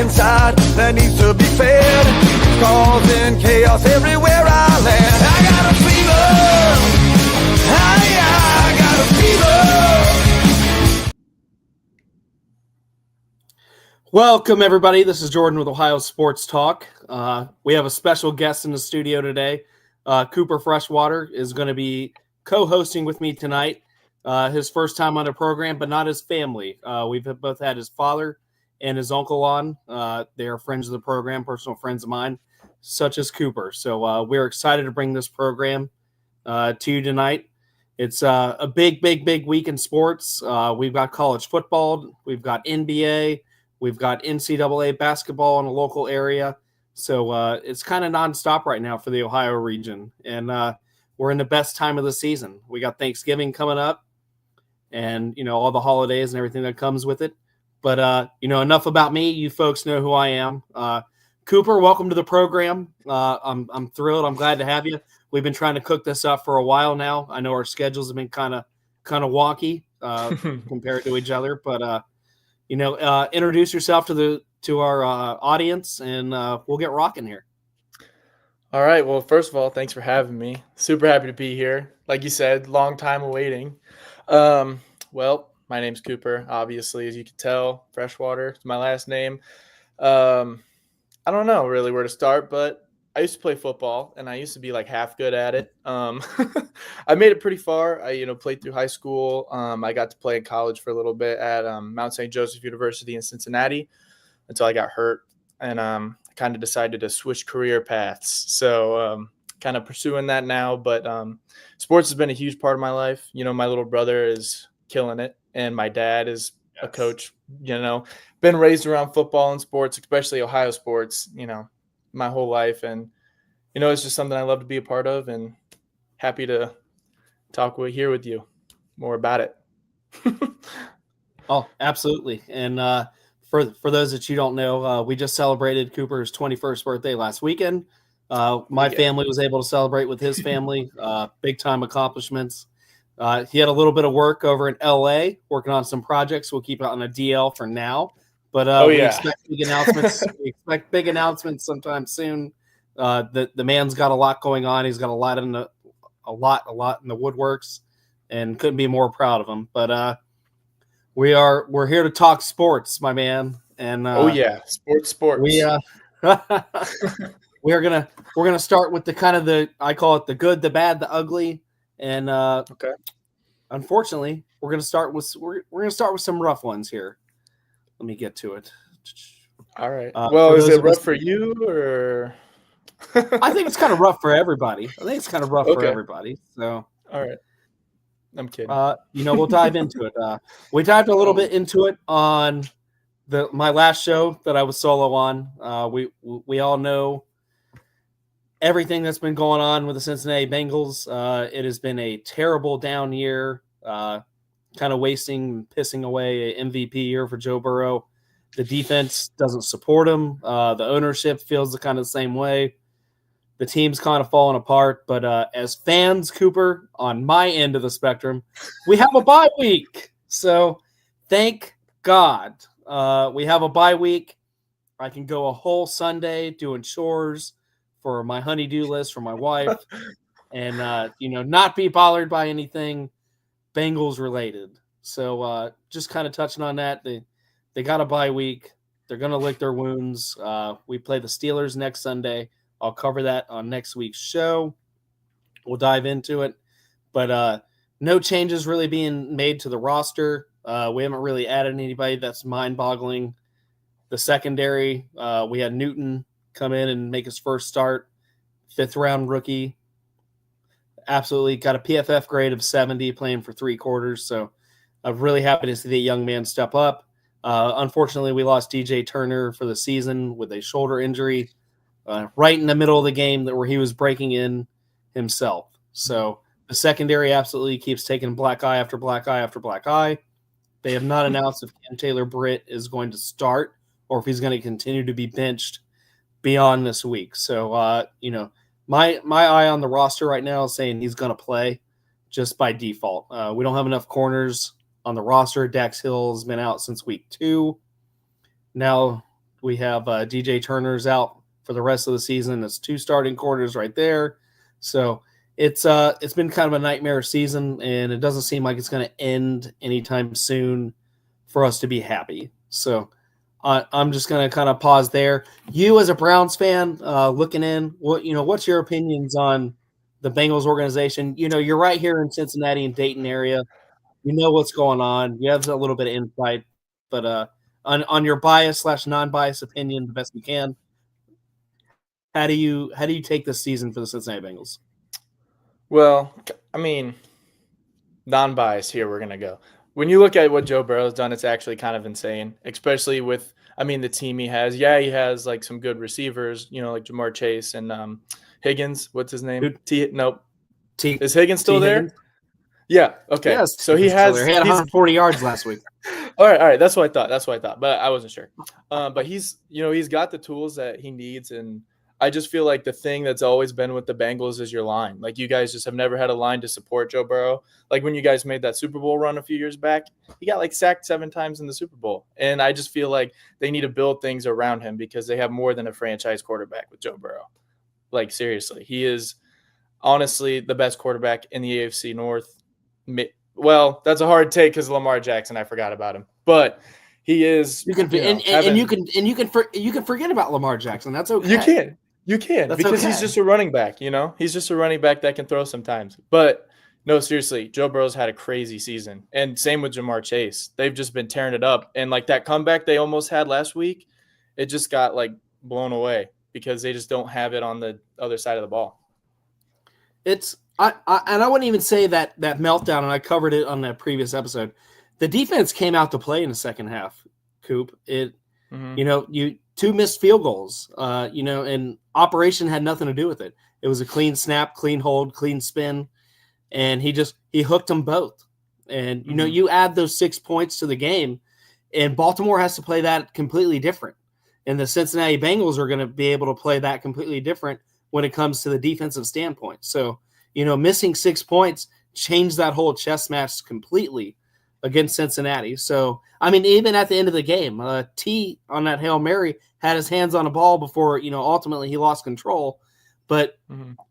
inside that needs to be fed. It's causing chaos everywhere I land. I got a fever. I got a fever. Welcome, everybody. This is Jordan with Ohio Sports Talk. We have a special guest in the studio today. Cooper Freshwater is going to be co-hosting with me tonight. His first time on the program, but not his family. We've both had his father and his uncle on. They are friends of the program, personal friends of mine, such as Cooper. So we're excited to bring this program to you tonight. It's a big week in sports. We've got college football. We've got NBA. We've got NCAA basketball in a local area. So it's kind of nonstop right now for the Ohio region. And we're in the best time of the season. We got Thanksgiving coming up and, all the holidays and everything that comes with it. But, enough about me. You folks know who I am. Cooper, welcome to the program. I'm thrilled. I'm glad to have you. We've been trying to cook this up for a while now. I know our schedules have been kind of wonky compared to each other. But, introduce yourself to our audience, and we'll get rocking here. All right. Well, first of all, thanks for having me. Super happy to be here. Like you said, long time awaiting. Well, my name's Cooper, obviously, as you can tell. Freshwater is my last name. I don't know really where to start, but I used to play football, and I used to be like half good at it. I made it pretty far. I, played through high school. I got to play in college for a little bit at Mount St. Joseph University in Cincinnati until I got hurt, and kind of decided to switch career paths. So kind of pursuing that now, but sports has been a huge part of my life. My little brother is killing it, and my dad is a coach. Been raised around football and sports, especially Ohio sports, my whole life. And, it's just something I love to be a part of, and happy to talk here with you more about it. Oh, absolutely. And for those that you don't know, we just celebrated Cooper's 21st birthday last weekend. My family was able to celebrate with his family. Big time accomplishments. He had a little bit of work over in LA, working on some projects. We'll keep it on a DL for now. But we expect big announcements. We expect big announcements sometime soon. The man's got a lot going on. He's got a lot in the woodworks, and couldn't be more proud of him. But we're here to talk sports, my man. And sports. We're gonna start with I call it the good, the bad, the ugly, and okay. Unfortunately, we're gonna start with some rough ones here. Let me get to it. All right. Well, is it rough for you, or? I think it's kind of rough for everybody. For everybody. So. All right. I'm kidding. We'll dive into it. We dived a little bit into it on my last show that I was solo on. We all know everything that's been going on with the Cincinnati Bengals. It has been a terrible down year. Kind of wasting, pissing away an MVP year for Joe Burrow. The defense doesn't support him. The ownership feels the kind of the same way. The team's kind of falling apart. But as fans, Cooper, on my end of the spectrum, we have a bye week. So thank God we have a bye week. I can go a whole Sunday doing chores for my honey-do list for my wife and, not be bothered by anything Bengals related. So just kind of touching on that, they got a bye week. They're going to lick their wounds. We play the Steelers next Sunday. I'll cover that on next week's show. We'll dive into it. But no changes really being made to the roster. We haven't really added anybody that's mind-boggling. The secondary, we had Newton come in and make his first start, 5th-round rookie. Absolutely got a PFF grade of 70, playing for 3 quarters. So I'm really happy to see the young man step up. Unfortunately, we lost DJ Turner for the season with a shoulder injury right in the middle of the game where he was breaking in himself. So the secondary absolutely keeps taking black eye after black eye after black eye. They have not announced if Cam Taylor-Britt is going to start or if he's going to continue to be benched beyond this week. So, my eye on the roster right now is saying he's going to play just by default. We don't have enough corners on the roster. Dax Hill has been out since week 2. Now, We have DJ Turner's out for the rest of the season. It's 2 starting quarters right there. So it's been kind of a nightmare season, and it doesn't seem like it's going to end anytime soon for us to be happy. So I'm just going to kind of pause there. You as a Browns fan, looking in, what's your opinions on the Bengals organization? You're right here in Cincinnati and Dayton area. You know what's going on. You have a little bit of insight, but on your bias / non-biased opinion, the best you can, how do you take this season for the Cincinnati Bengals? Well, I mean, non-biased here, we're going to go. When you look at what Joe Burrow's done, it's actually kind of insane, especially with, the team he has. Yeah, he has like some good receivers, like Jamar Chase and Higgins. What's his name? Nope. Is Higgins still there? Higgins? Yeah. Okay. Yes, so he had 140 yards last week. All right. That's what I thought, but I wasn't sure. But he's got the tools that he needs, and I just feel like the thing that's always been with the Bengals is your line. Like, you guys just have never had a line to support Joe Burrow. Like, when you guys made that Super Bowl run a few years back, he got like sacked 7 times in the Super Bowl. And I just feel like they need to build things around him because they have more than a franchise quarterback with Joe Burrow. Like, seriously, he is honestly the best quarterback in the AFC North. Well, that's a hard take because Lamar Jackson, I forgot about him, but he is. You can forget about Lamar Jackson. That's okay. You can because he's just a running back. He's just a running back that can throw sometimes. But no, seriously, Joe Burrow's had a crazy season, and same with Jamar Chase. They've just been tearing it up, and like that comeback they almost had last week, it just got like blown away because they just don't have it on the other side of the ball. I wouldn't even say that meltdown, and I covered it on that previous episode. The defense came out to play in the second half, Coop. You 2 missed field goals, and operation had nothing to do with it. It was a clean snap, clean hold, clean spin, and he hooked them both. And, you add those 6 points to the game, and Baltimore has to play that completely different. And the Cincinnati Bengals are going to be able to play that completely different when it comes to the defensive standpoint. So, missing 6 points changed that whole chess match completely against Cincinnati. So, even at the end of the game, T on that Hail Mary had his hands on a ball before, ultimately he lost control. But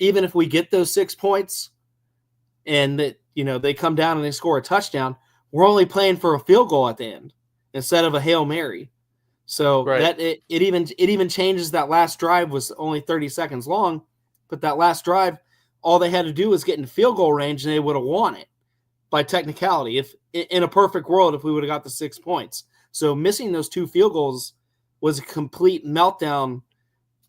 even if we get those 6 points and that, they come down and they score a touchdown, we're only playing for a field goal at the end instead of a Hail Mary. So that it even changes. That last drive was only 30 seconds long, but that last drive, all they had to do was get in field goal range and they would have won it by technicality. If in a perfect world, if we would have got the 6 points. So missing those 2 field goals was a complete meltdown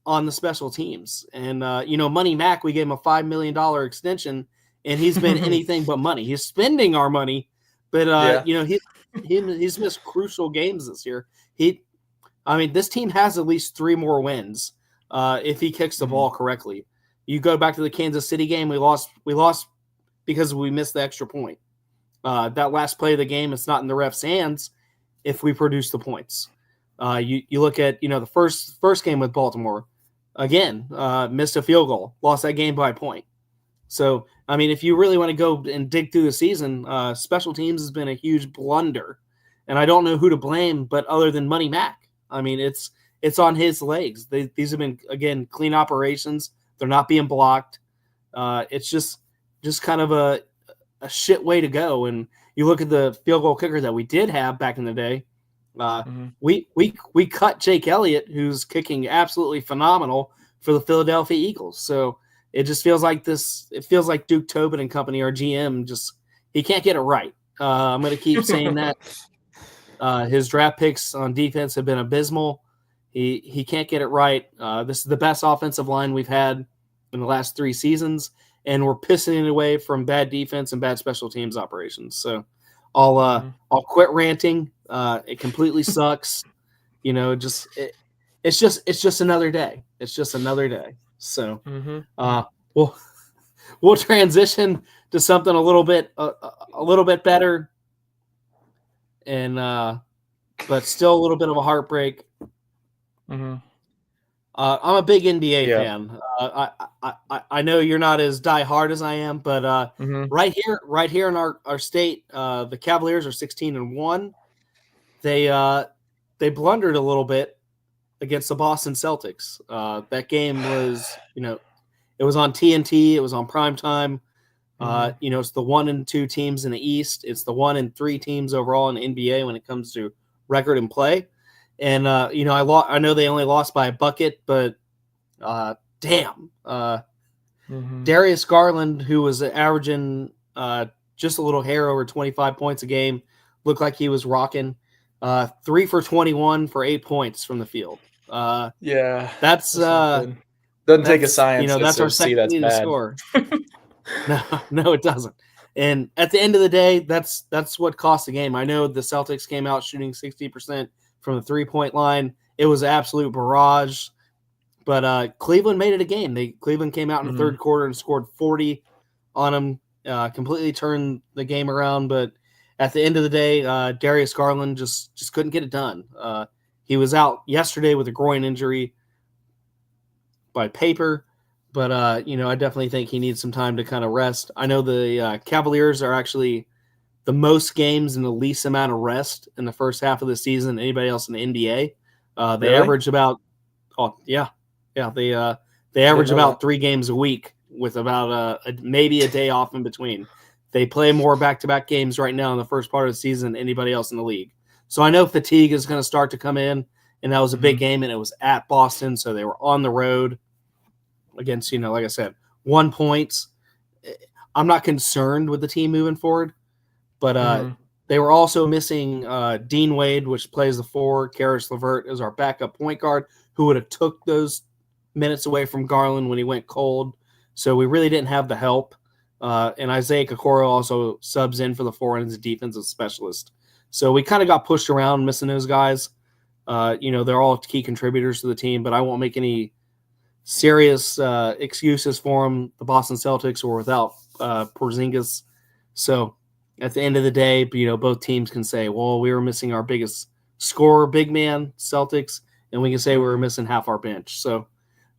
on the special teams. And, Money Mac, we gave him a $5 million extension, and he's been anything but money. He's spending our money, but, he's missed crucial games this year. This team has at least 3 more wins if he kicks the ball correctly. You go back to the Kansas City game, we lost because we missed the extra point. That last play of the game, it's not in the ref's hands if we produce the points. You look at, the first game with Baltimore, again, missed a field goal, lost that game by a point. So, if you really want to go and dig through the season, special teams has been a huge blunder. And I don't know who to blame, but other than Money Mac. It's on his legs. These have been, again, clean operations. They're not being blocked. It's just kind of a shit way to go. And you look at the field goal kicker that we did have back in the day. We cut Jake Elliott, who's kicking absolutely phenomenal for the Philadelphia Eagles. So it just feels like this. It feels like Duke Tobin and company, our GM, he can't get it right. I'm going to keep saying that. His draft picks on defense have been abysmal. He can't get it right. This is the best offensive line we've had in the last 3 seasons, and we're pissing it away from bad defense and bad special teams operations. So I'll quit ranting. It completely sucks. It's just another day. It's just another day. So we'll transition to something a little bit better, and but still a little bit of a heartbreak. I'm a big NBA fan. I know you're not as diehard as I am, but right here in our state, the Cavaliers are 16-1. They blundered a little bit against the Boston Celtics. That game was, it was on TNT. It was on primetime. It's the 1 and 2 teams in the East. It's the 1 and 3 teams overall in the NBA when it comes to record and play. And, I know they only lost by a bucket, but damn. Darius Garland, who was averaging just a little hair over 25 points a game, looked like he was rocking. 3 for 21 for 8 points from the field. That's doesn't take a science. That's our second leading scorer. No, it doesn't. And at the end of the day, that's what cost the game. I know the Celtics came out shooting 60% from the 3-point line. It was an absolute barrage. But Cleveland made it a game. Cleveland came out in the third quarter and scored 40 on them, completely turned the game around. But at the end of the day, Darius Garland just couldn't get it done. He was out yesterday with a groin injury by paper. But, I definitely think he needs some time to kind of rest. I know the Cavaliers are actually the most games and the least amount of rest in the first half of the season than anybody else in the NBA. They average about they average about 3 games a week with about maybe a day off in between. They play more back-to-back games right now in the first part of the season than anybody else in the league. So I know fatigue is going to start to come in, and that was a big game, and it was at Boston, so they were on the road against, like I said, 1 point. I'm not concerned with the team moving forward, but they were also missing Dean Wade, which plays the 4. Karis LeVert is our backup point guard, who would have took those minutes away from Garland when he went cold. So we really didn't have the help. And Isaiah Okoro also subs in for the 4 and is a defensive specialist. So we kind of got pushed around missing those guys. They're all key contributors to the team, but I won't make any serious excuses for them. The Boston Celtics were without Porzingis. So at the end of the day, both teams can say, well, we were missing our biggest scorer, big man, Celtics, and we can say we were missing half our bench. So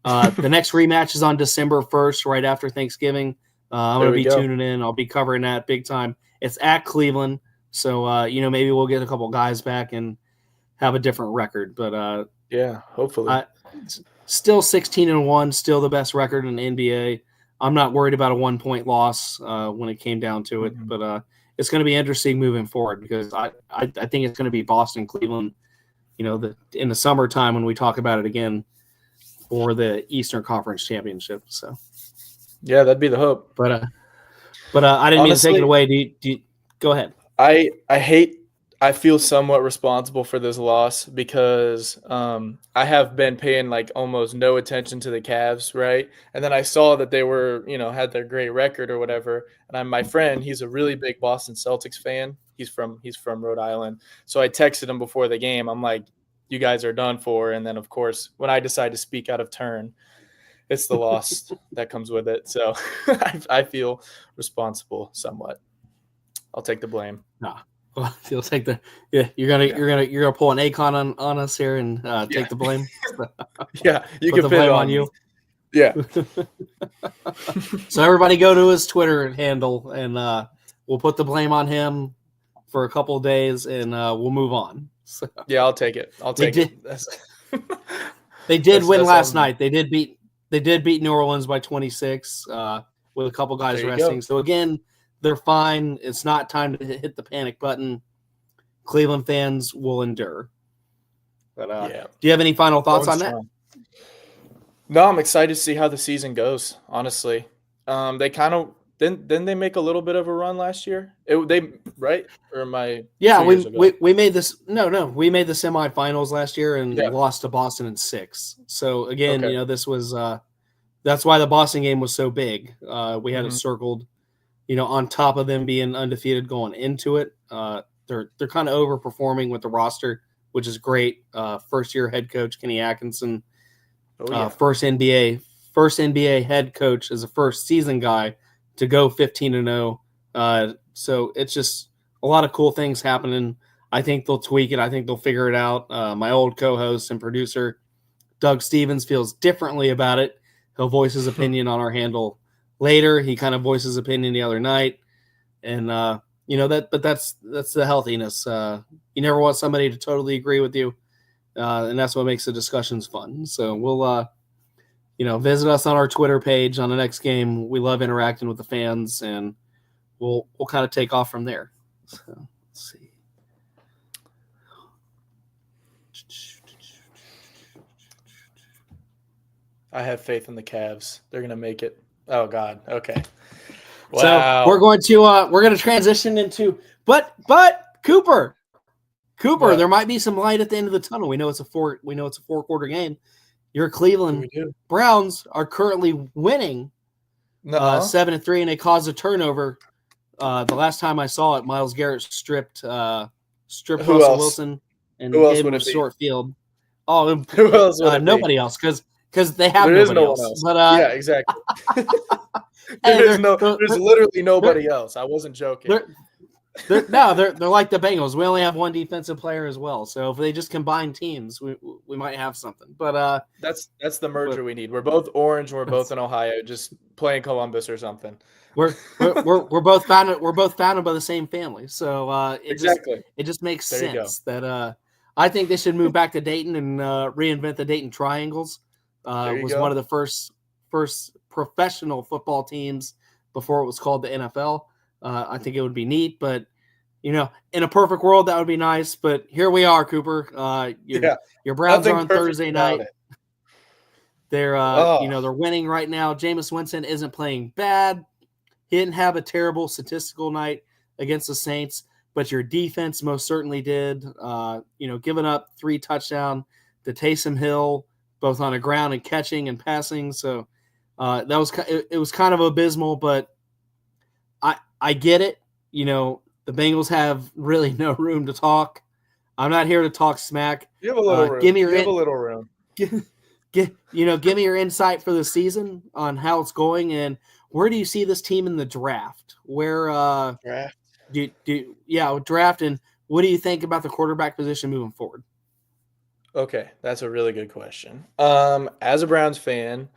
the next rematch is on December 1st, right after Thanksgiving. I'm going to be tuning in. I'll be covering that big time. It's at Cleveland. So, maybe we'll get a couple guys back and have a different record. But hopefully. Still 16-1, still the best record in the NBA. I'm not worried about a 1-point loss when it came down to it. But it's going to be interesting moving forward because I think it's going to be Boston, Cleveland, in the summertime when we talk about it again for the Eastern Conference Championship. So, yeah, that'd be the hope. But I didn't mean to take it away. Do you go ahead? I feel somewhat responsible for this loss because I have been paying like almost no attention to the Cavs, right? And then I saw that they were, had their great record or whatever. And my friend, he's a really big Boston Celtics fan. He's from Rhode Island. So I texted him before the game. I'm like, you guys are done for. And then, of course, when I decide to speak out of turn, it's the loss that comes with it. So I feel responsible somewhat. I'll take the blame. Nah. Well, you'll take you're gonna pull an Akon on us here and take the blame. Yeah, you put can the blame on you. Yeah. So everybody go to his Twitter handle and we'll put the blame on him for a couple of days and we'll move on. So, yeah, I'll take it. They did win last night. They did beat New Orleans by 26 with a couple guys resting. So again, they're fine. It's not time to hit the panic button. Cleveland fans will endure. But do you have any final thoughts on that? No, I'm excited to see how the season goes, honestly. They kind of didn't they make a little bit of a run last year? Right? Or am I? Yeah, we made this. No, we made the semifinals last year and lost to Boston in 6. So again, this was that's why the Boston game was so big. We had it circled. On top of them being undefeated going into it, they're kind of overperforming with the roster, which is great. First year head coach Kenny Atkinson, first NBA head coach as a first season guy to go 15-0. So it's just a lot of cool things happening. I think they'll tweak it. I think they'll figure it out. My old co-host and producer Doug Stevens feels differently about it. He'll voice his opinion on our handle later. He kind of voiced his opinion the other night, and but that's the healthiness. You never want somebody to totally agree with you, and that's what makes the discussions fun. So we'll visit us on our Twitter page on the next game. We love interacting with the fans, and we'll kind of take off from there. So let's see. I have faith in the Cavs. They're gonna make it. Oh God. Okay. Wow. So we're going to transition into but Cooper, what? There might be some light at the end of the tunnel. We know it's a 4-quarter game. Your Cleveland Browns are currently winning 7-3, and they caused a turnover. The last time I saw it, Myles Garrett stripped Russell Wilson and gave him a short field. Oh, who else? Nobody else, because they have nobody else. But yeah, exactly. There's literally nobody else. I wasn't joking. They're like the Bengals. We only have one defensive player as well. So if they just combine teams, we might have something. But that's the merger we need. We're both orange. We're both in Ohio. Just playing Columbus or something. We're both founded. We're both founded by the same family. So it just makes sense that I think they should move back to Dayton and reinvent the Dayton Triangles. It was one of the first professional football teams before it was called the NFL. I think it would be neat, but in a perfect world, that would be nice. But here we are, Cooper. Your Browns are on Thursday night. They're they're winning right now. Jameis Winston isn't playing bad. He didn't have a terrible statistical night against the Saints, but your defense most certainly did. Giving up 3 touchdowns to Taysom Hill, both on the ground and catching and passing. So it was kind of abysmal, but I get it. The Bengals have really no room to talk. I'm not here to talk smack. You have a little room. Give me a little room. Give me your insight for the season on how it's going, and where do you see this team in the draft? Where draft? Draft, and what do you think about the quarterback position moving forward? Okay, that's a really good question. As a Browns fan,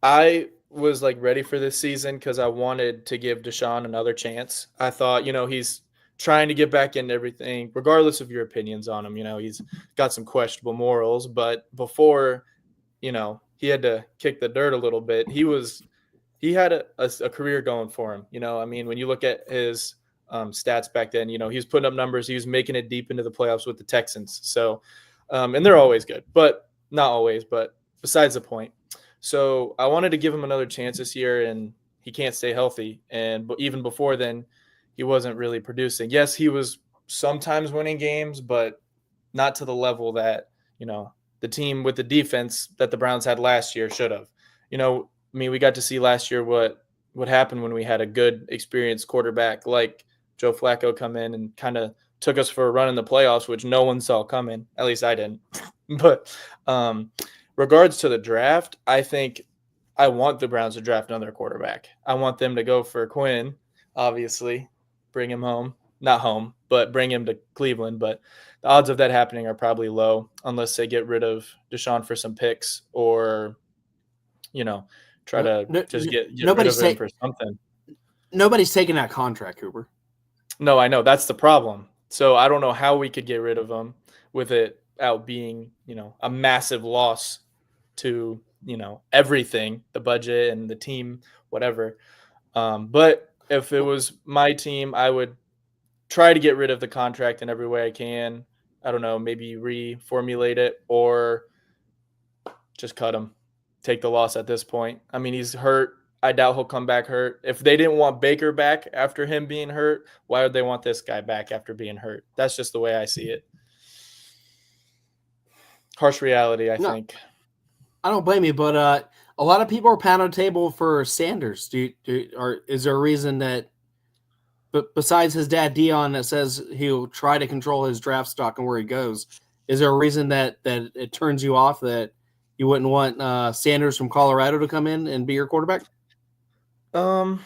I was ready for this season because I wanted to give Deshaun another chance. I thought, he's trying to get back into everything, regardless of your opinions on him. He's got some questionable morals, but before, he had to kick the dirt a little bit. He had a career going for him. When you look at his stats back then, he was putting up numbers. He was making it deep into the playoffs with the Texans. So, and they're always good, but not always, but besides the point. So I wanted to give him another chance this year, and he can't stay healthy. But even before then, he wasn't really producing. Yes, he was sometimes winning games, but not to the level that, the team with the defense that the Browns had last year should have. We got to see last year what happened when we had a good, experienced quarterback like Joe Flacco come in and kind of took us for a run in the playoffs, which no one saw coming. At least I didn't. But regards to the draft, I think I want the Browns to draft another quarterback. I want them to go for Quinn, obviously, bring him home. Not home, but bring him to Cleveland. But the odds of that happening are probably low unless they get rid of Deshaun for some picks or, try to just get rid of him for something. Nobody's taking that contract, Cooper. No, I know. That's the problem. So I don't know how we could get rid of him with it out being, a massive loss to, everything, the budget and the team, whatever. But if it was my team, I would try to get rid of the contract in every way I can. I don't know, maybe reformulate it or just cut him. Take the loss at this point. He's hurt. I doubt he'll come back hurt. If they didn't want Baker back after him being hurt, why would they want this guy back after being hurt? That's just the way I see it. Harsh reality, I think. I don't blame you, but a lot of people are pounding the table for Sanders. Is there a reason that, but besides his dad Dion that says he'll try to control his draft stock and where he goes, is there a reason that it turns you off that you wouldn't want Sanders from Colorado to come in and be your quarterback? No,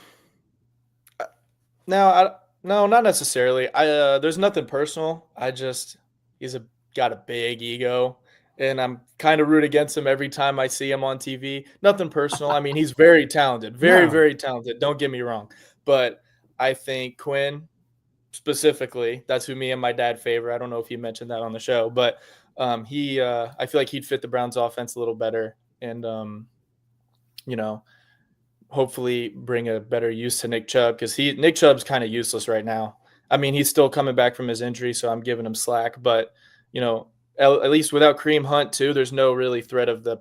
not necessarily. There's nothing personal. He's got a big ego, and I'm kind of root against him every time I see him on TV. Nothing personal. He's very talented, very talented. Don't get me wrong, but I think Quinn specifically, that's who me and my dad favor. I don't know if you mentioned that on the show, but I feel like he'd fit the Browns offense a little better, and hopefully bring a better use to Nick Chubb, because Nick Chubb's kind of useless right now. I mean, he's still coming back from his injury, so I'm giving him slack. But at least without Kareem Hunt too, there's no really threat of the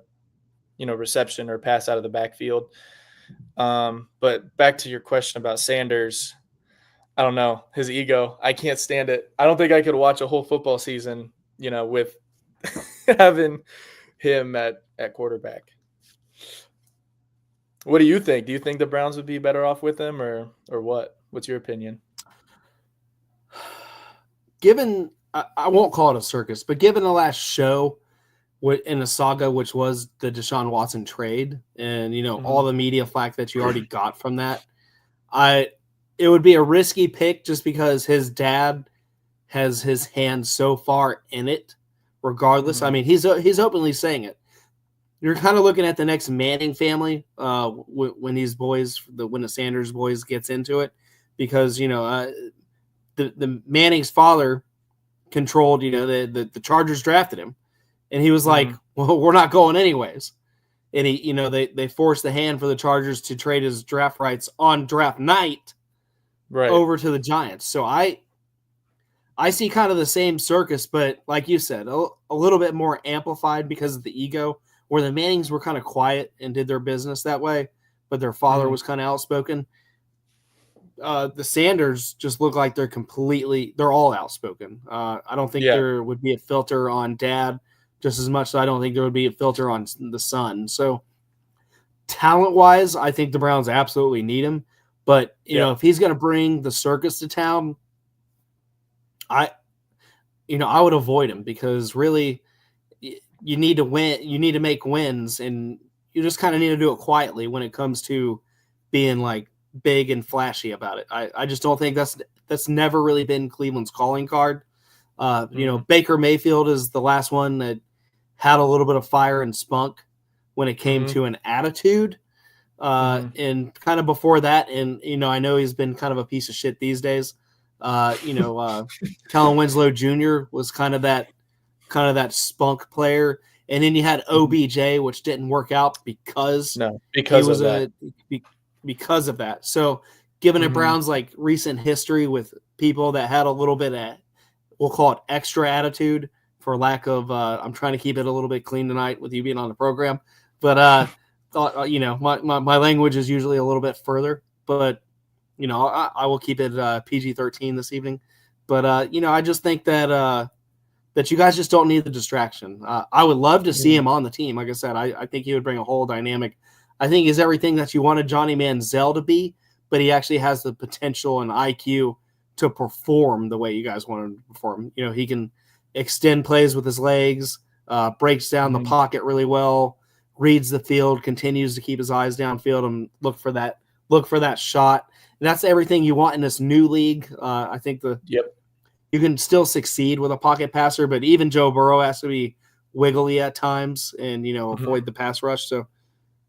reception or pass out of the backfield. But back to your question about Sanders, I don't know, his ego. I can't stand it. I don't think I could watch a whole football season, with having him at quarterback. What do you think? Do you think the Browns would be better off with him, or what? What's your opinion? Given, I won't call it a circus, but given the last show in the saga, which was the Deshaun Watson trade, and all the media flack that you already got from that, it would be a risky pick just because his dad has his hand so far in it. Regardless, I mean, he's openly saying it. You're kind of looking at the next Manning family when these boys, when the Sanders boys gets into it, because the Manning's father controlled, the Chargers drafted him, and he was like, well, we're not going anyways. And he, they forced the hand for the Chargers to trade his draft rights on draft night over to the Giants. So I see kind of the same circus, but like you said, a little bit more amplified because of the ego, where the Mannings were kind of quiet and did their business that way, but their father was kind of outspoken. The Sanders just look like they're all outspoken. I don't think there would be a filter on dad just as much as I don't think there would be a filter on the son. So talent-wise, I think the Browns absolutely need him. But, if he's going to bring the circus to town, I would avoid him, because really you need to win. You need to make wins, and you just kind of need to do it quietly when it comes to being like big and flashy about it. I just don't think that's never really been Cleveland's calling card. Baker Mayfield is the last one that had a little bit of fire and spunk when it came to an attitude. And kind of before that, and I know he's been kind of a piece of shit these days. Kellen Winslow Jr. was kind of that spunk player, and then you had OBJ, which didn't work out because of that. So, given the Browns like recent history with people that had a little bit of, we'll call it extra attitude, for lack of, I'm trying to keep it a little bit clean tonight with you being on the program, but my language is usually a little bit further, but I will keep it PG-13 this evening. But I just think that you guys just don't need the distraction. I would love to see him on the team. Like I said, I think he would bring a whole dynamic. I think he's everything that you wanted Johnny Manziel to be, but he actually has the potential and IQ to perform the way you guys want him to perform. He can extend plays with his legs, breaks down the pocket really well, reads the field, continues to keep his eyes downfield and look for that shot. And that's everything you want in this new league. I think you can still succeed with a pocket passer, but even Joe Burrow has to be wiggly at times and avoid the pass rush. So,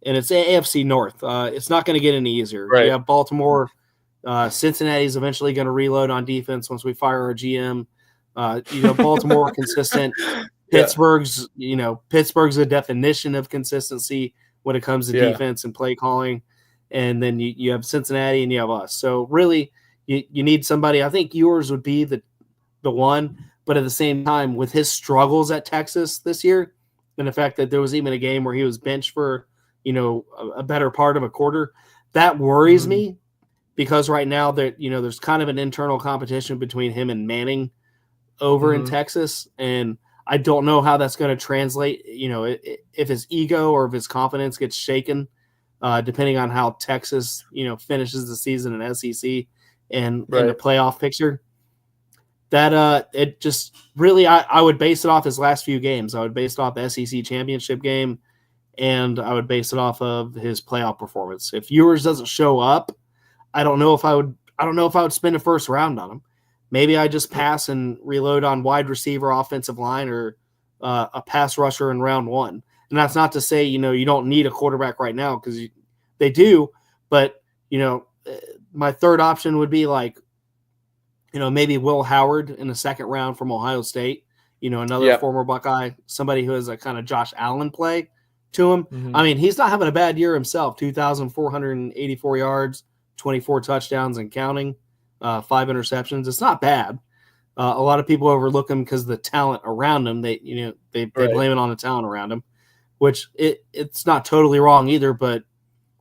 and it's AFC North. It's not going to get any easier. Right. You have Baltimore. Cincinnati's eventually going to reload on defense once we fire our GM. Baltimore consistent. Pittsburgh's a definition of consistency when it comes to defense and play calling. And then you have Cincinnati and you have us. So really, you need somebody. I think yours would be the one, but at the same time, with his struggles at Texas this year, and the fact that there was even a game where he was benched for a better part of a quarter, that worries me, because right now there's kind of an internal competition between him and Manning over in Texas, and I don't know how that's going to translate. If his ego or if his confidence gets shaken. Depending on how Texas, finishes the season in SEC and in the playoff picture, that it just really, I would base it off his last few games. I would base it off the SEC championship game, and I would base it off of his playoff performance. If Ewers doesn't show up, I don't know if I would spend a first round on him. Maybe I just pass and reload on wide receiver, offensive line, or a pass rusher in round one. And that's not to say, you don't need a quarterback right now, because they do. But, my third option would be like, maybe Will Howard in the second round from Ohio State. another Yep. former Buckeye, somebody who has a kind of Josh Allen play to him. Mhm. I mean, he's not having a bad year himself. 2,484 yards, 24 touchdowns and counting, 5 interceptions. It's not bad. A lot of people overlook him because of the talent around him. They Right. blame it on the talent around him, which it's not totally wrong either. But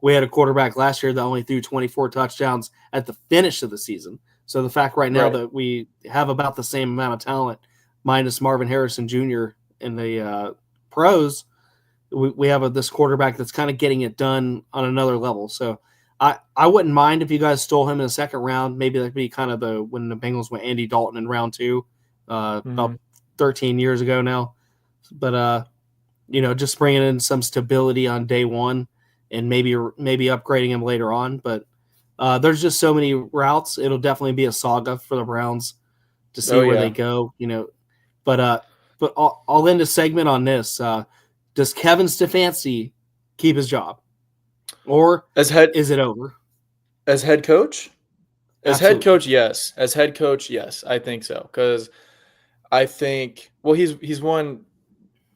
we had a quarterback last year that only threw 24 touchdowns at the finish of the season. So the fact right now Right. that we have about the same amount of talent, minus Marvin Harrison Jr. in the pros, we have this quarterback that's kind of getting it done on another level. So I wouldn't mind if you guys stole him in the second round. Maybe that'd be kind of when the Bengals went Andy Dalton in round 2, about 13 years ago now. But just bringing in some stability on day one, and maybe upgrading him later on. But there's just so many routes. It'll definitely be a saga for the Browns to see where they go. But I'll end a segment on this. Does Kevin Stefanski keep his job, or is it over? As head coach? As Absolutely. head coach, yes. As head coach, yes, I think so. Because I think, well, he's won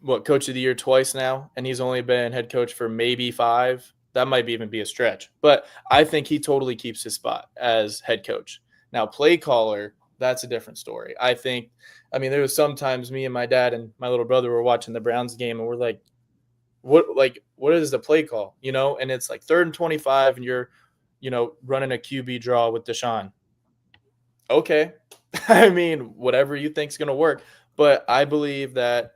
coach of the year twice now, and he's only been head coach for maybe 5. That might even be a stretch, but I think he totally keeps his spot as head coach. Now, play caller, that's a different story. There was sometimes me and my dad and my little brother were watching the Browns game, and we're like, what is the play call? And it's like 3rd and 25, and you're, running a QB draw with Deshaun. Okay. Whatever you think is going to work. But I believe that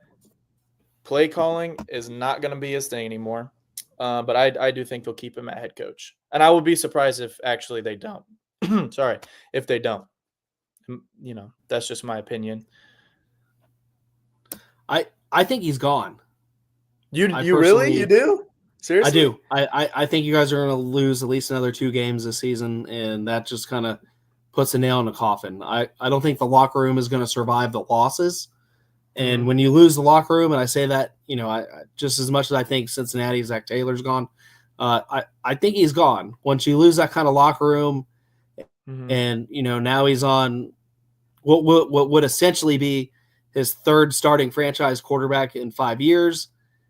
play calling is not going to be his thing anymore. But I do think they'll keep him at head coach. And I would be surprised if actually they don't. Sorry, if they don't. That's just my opinion. I think he's gone. You really? You do? Seriously? I do. I think you guys are going to lose at least another 2 games this season, and that just kind of puts a nail in the coffin. I don't think the locker room is going to survive the losses. And when you lose the locker room, and I say that, I just as much as I think Cincinnati, Zach Taylor's gone, I think he's gone. Once you lose that kind of locker room, and now he's on what would essentially be his 3rd starting franchise quarterback in 5 years.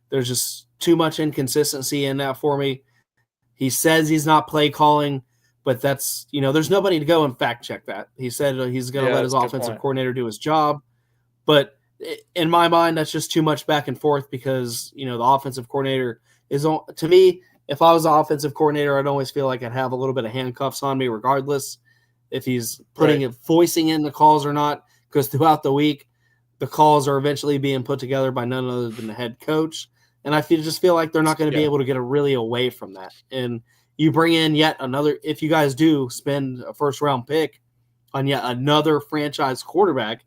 There's just too much inconsistency in that for me. He says he's not play calling, but that's there's nobody to go and fact check that. He said he's going to let his offensive coordinator do his job, but in my mind, that's just too much back and forth because, the offensive coordinator to me, if I was the offensive coordinator, I'd always feel like I'd have a little bit of handcuffs on me regardless if he's voicing in the calls or not, because throughout the week, the calls are eventually being put together by none other than the head coach. And I just feel like they're not going to be able to get really away from that. And you bring in yet another, if you guys do spend a 1st-round pick on yet another franchise quarterback,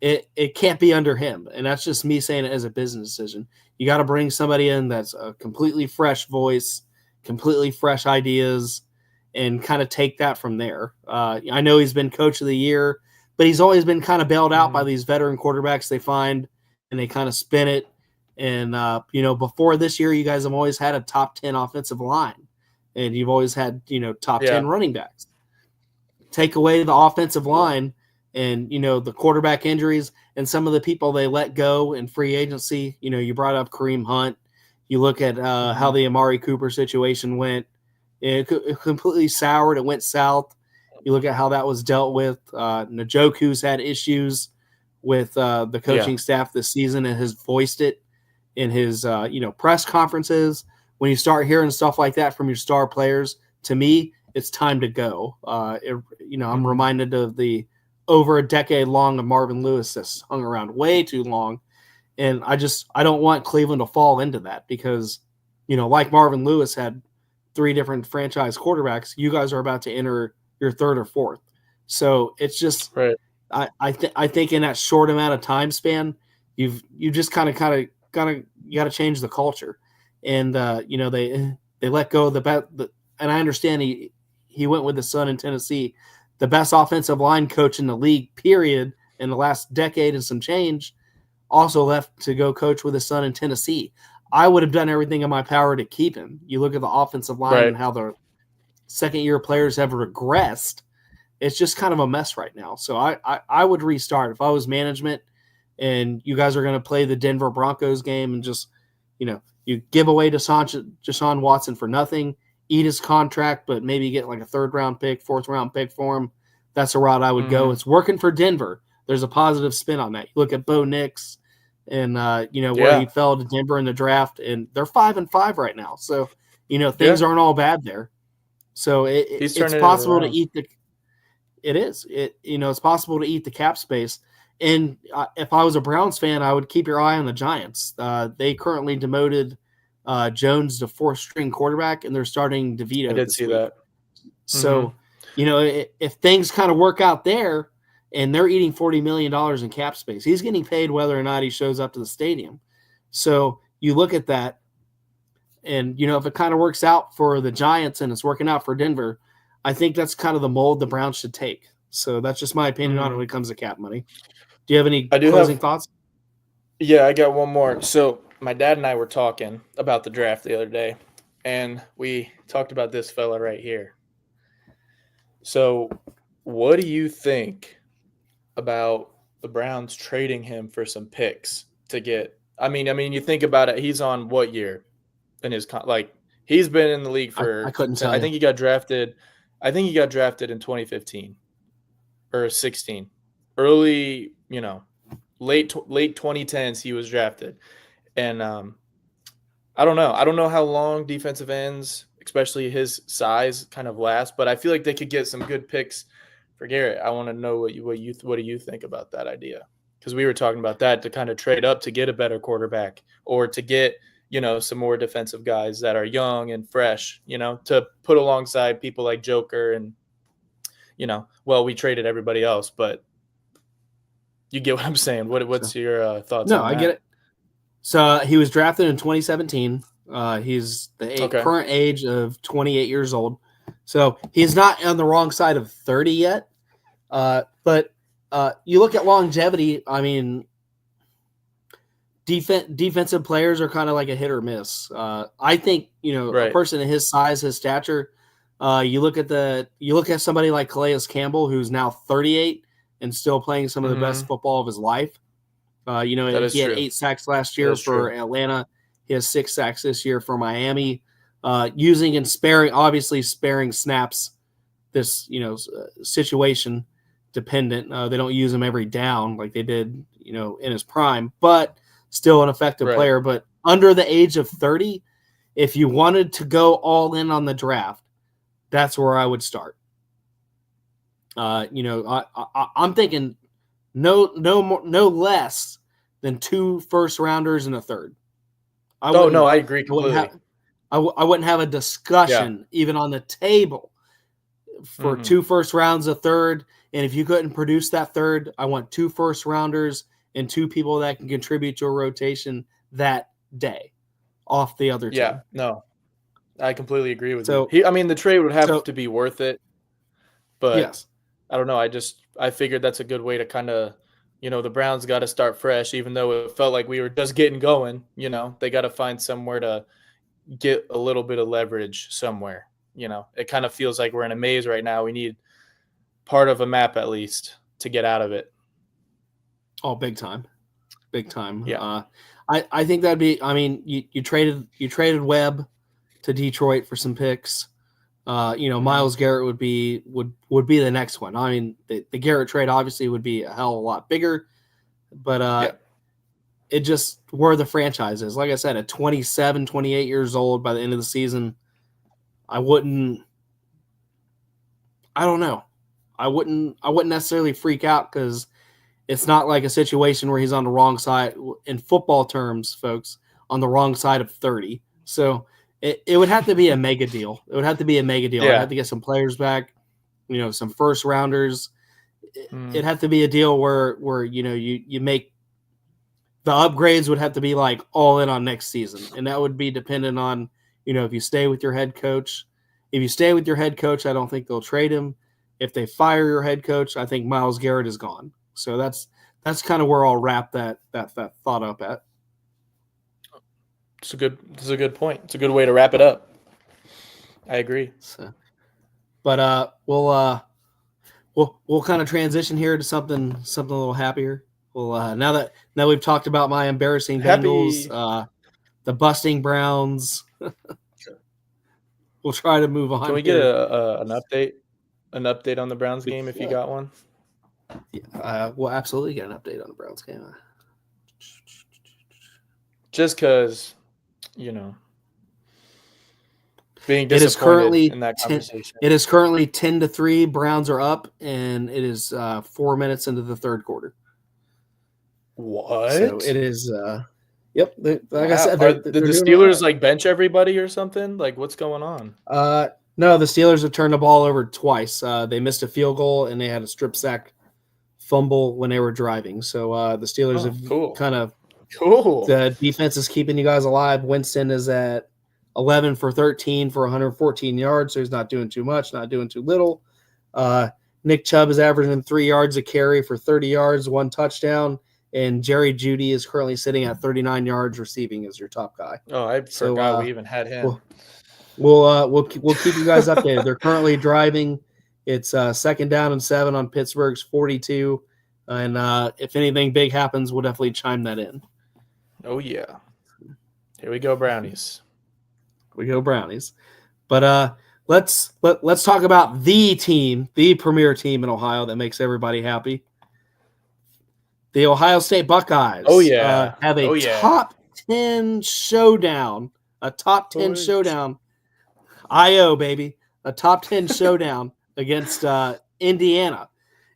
it can't be under him. And that's just me saying it as a business decision. You got to bring somebody in that's a completely fresh voice, completely fresh ideas, and kind of take that from there. I know he's been coach of the year, but he's always been kind of bailed out by these veteran quarterbacks they find, and they kind of spin it. And, before this year, you guys have always had a top 10 offensive line, and you've always had, top 10 running backs. Take away the offensive line, and, the quarterback injuries and some of the people they let go in free agency. You brought up Kareem Hunt. You look at how the Amari Cooper situation went. It completely soured. It went south. You look at how that was dealt with. Njoku's had issues with the coaching staff this season and has voiced it in his press conferences. When you start hearing stuff like that from your star players, to me, it's time to go. I'm reminded of the over a decade long of Marvin Lewis that's hung around way too long. And I don't want Cleveland to fall into that because, like Marvin Lewis had 3 different franchise quarterbacks, you guys are about to enter your 3rd or 4th. So it's just, I think in that short amount of time span, you just kind of you got to change the culture. And, they let go of and I understand he went with his son in Tennessee, the best offensive line coach in the league, period, in the last decade and some change, also left to go coach with his son in Tennessee. I would have done everything in my power to keep him. You look at the offensive line and how the second-year players have regressed. It's just kind of a mess right now. So I would restart. If I was management and you guys are going to play the Denver Broncos game and just, you give away Deshaun Watson for nothing, eat his contract, but maybe get like a 3rd round pick, 4th round pick for him. That's the route I would go. It's working for Denver. There's a positive spin on that. You look at Bo Nix and, where he fell to Denver in the draft, and they're 5-5 right now. So, things aren't all bad there. So it's possible to eat it's possible to eat the cap space. And if I was a Browns fan, I would keep your eye on the Giants. They currently demoted Jones to 4th-string quarterback, and they're starting DeVito. I did see that. So, if things kind of work out there, and they're eating $40 million in cap space, he's getting paid whether or not he shows up to the stadium. So you look at that, and, if it kind of works out for the Giants and it's working out for Denver, I think that's kind of the mold the Browns should take. So that's just my opinion on it when it comes to cap money. Do you have any closing thoughts? Yeah, I got one more. So my dad and I were talking about the draft the other day, and we talked about this fella right here. So what do you think about the Browns trading him for some picks to get – I mean, you think about it, he's on what year in his – he's been in the league for – I couldn't tell you. I think he got drafted in 2015 or 16. Early, late 2010s he was drafted. And I don't know. I don't know how long defensive ends, especially his size, kind of last, but I feel like they could get some good picks for Garrett. I want to know what do you think about that idea? Because we were talking about that, to kind of trade up to get a better quarterback, or to get, some more defensive guys that are young and fresh, to put alongside people like Joker and, we traded everybody else, but you get what I'm saying. What's your thoughts on that? No, I get it. So he was drafted in 2017. He's the current age of 28 years old. So he's not on the wrong side of 30 yet. But you look at longevity, I mean, defensive players are kind of like a hit or miss. I think, a person of his size, his stature, you look at somebody like Calais Campbell, who's now 38 and still playing some of the best football of his life. He had 8 sacks last year for Atlanta. He has 6 sacks this year for Miami. Using and sparing snaps, this situation dependent. They don't use him every down like they did in his prime, but still an effective player. But under the age of 30, if you wanted to go all in on the draft, that's where I would start. I'm thinking no less than 2 first-rounders and a third. I agree completely. I wouldn't have a discussion even on the table for 2 first rounds, a third. And if you couldn't produce that third, I want 2 first-rounders and 2 people that can contribute to a rotation that day off the other team. Yeah, no, I completely agree with you. The trade would have to be worth it. But yes. I don't know. I figured that's a good way to kind of, the Browns got to start fresh, even though it felt like we were just getting going. They got to find somewhere to get a little bit of leverage somewhere. It kind of feels like we're in a maze right now. We need part of a map at least to get out of it. Oh, big time. Yeah. I think that'd be. I mean, you traded Webb to Detroit for some picks. Myles Garrett would be the next one. I mean, the Garrett trade obviously would be a hell of a lot bigger, but it just where the franchise is. Like I said, at 27, 28 years old by the end of the season, I wouldn't necessarily freak out, because it's not like a situation where he's on the wrong side in football terms, folks, on the wrong side of 30. So it would have to be a mega deal. It would have to be a mega deal. Yeah. I'd have to get some players back, some first rounders. It'd have to be a deal where you make the upgrades would have to be like all in on next season. And that would be dependent on, if you stay with your head coach. If you stay with your head coach, I don't think they'll trade him. If they fire your head coach, I think Myles Garrett is gone. So that's kind of where I'll wrap that thought up at. It's a good point. It's a good way to wrap it up. I agree. So, but we'll kind of transition here to something a little happier. Well, now we've talked about my embarrassing Bengals, the busting Browns, we'll try to move on. Can we get an update on the Browns game if you got one? We'll absolutely get an update on the Browns game. Just because, being disappointed in that conversation. It is currently 10-3. Browns are up, and it is 4 minutes into the third quarter. What? So it is. Yep. I said, did the Steelers like bench everybody or something? Like, what's going on? No, the Steelers have turned the ball over twice. They missed a field goal and they had a strip sack fumble when they were driving. So the Steelers have kind of cool. The defense is keeping you guys alive. Winston is at 11 for 13 for 114 yards, so he's not doing too much, not doing too little. Nick Chubb is averaging 3 yards a carry for 30 yards, 1 touchdown. And Jerry Jeudy is currently sitting at 39 yards receiving as your top guy. Oh, I forgot we even had him. We'll keep you guys updated. They're currently driving. It's 2nd down and 7 on Pittsburgh's 42. And if anything big happens, we'll definitely chime that in. Oh, yeah. Here we go, Brownies. But let's talk about the team, the premier team in Ohio that makes everybody happy. The Ohio State Buckeyes. Oh, yeah. Have a top 10 showdown. A top 10 showdown. I.O., baby. A top 10 showdown against Indiana.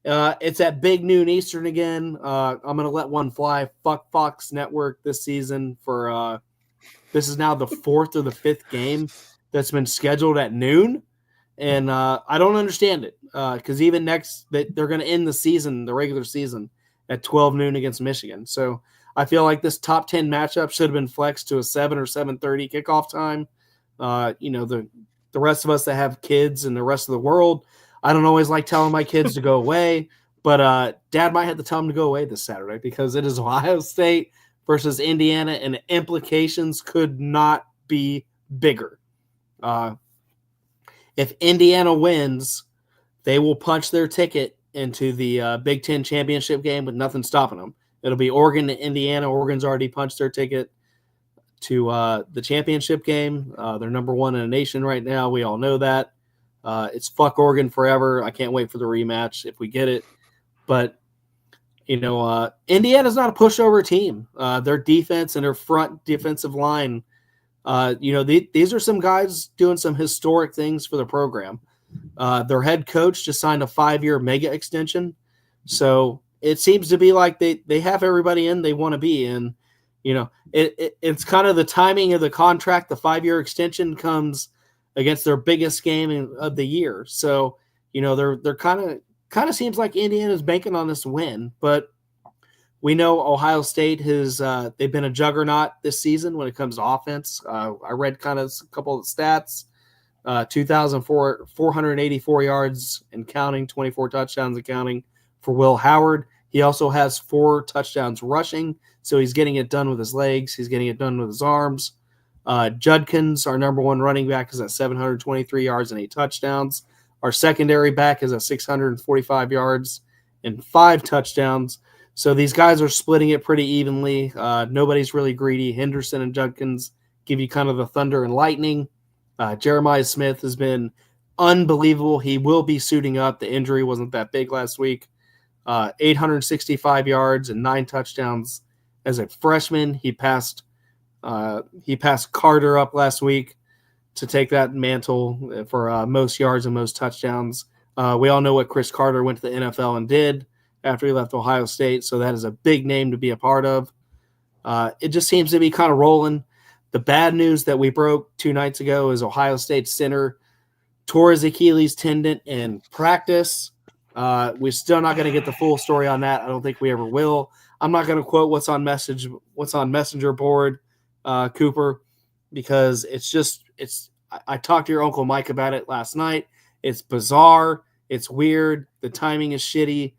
It's at big noon Eastern again. I'm going to let one fly. Fuck Fox Network this season for this is now the 4th or the 5th game that's been scheduled at noon. And I don't understand it because even they're going to end the regular season, at 12 noon against Michigan. So I feel like this top 10 matchup should have been flexed to a 7 or 7:30 kickoff time. The rest of us that have kids and the rest of the world, I don't always like telling my kids to go away, but Dad might have to tell them to go away this Saturday because it is Ohio State versus Indiana, and the implications could not be bigger. If Indiana wins, they will punch their ticket into the Big Ten championship game with nothing stopping them. It'll be Oregon and Indiana. Oregon's already punched their ticket to the championship game. They're number 1 in the nation right now. We all know that. It's fuck Oregon forever. I can't wait for the rematch if we get it. But, Indiana's not a pushover team. Their defense and their front defensive line, these are some guys doing some historic things for the program. Their head coach just signed a 5-year mega extension. So it seems to be like they have everybody in they want to be in. It's kind of the timing of the contract. The 5-year extension comes against their biggest game of the year. So, they're kind of seems like Indiana's banking on this win, but we know Ohio State has they've been a juggernaut this season when it comes to offense. I read kind of a couple of stats. 2,484 yards and counting, 24 touchdowns and counting for Will Howard. He also has 4 touchdowns rushing, so he's getting it done with his legs. He's getting it done with his arms. Judkins, our number 1 running back, is at 723 yards and 8 touchdowns. Our secondary back is at 645 yards and 5 touchdowns. So these guys are splitting it pretty evenly. Nobody's really greedy. Henderson and Judkins give you kind of the thunder and lightning. Jeremiah Smith has been unbelievable. He will be suiting up. The injury wasn't that big last week. 865 yards and 9 touchdowns as a freshman. He passed Carter up last week to take that mantle for most yards and most touchdowns. We all know what Chris Carter went to the NFL and did after he left Ohio State, so that is a big name to be a part of. It just seems to be kind of rolling. The bad news that we broke 2 nights ago is Ohio State center tore his Achilles tendon in practice. We're still not going to get the full story on that. I don't think we ever will. I'm not going to quote what's on Messenger board, Cooper, because I talked to your Uncle Mike about it last night. It's bizarre. It's weird. The timing is shitty.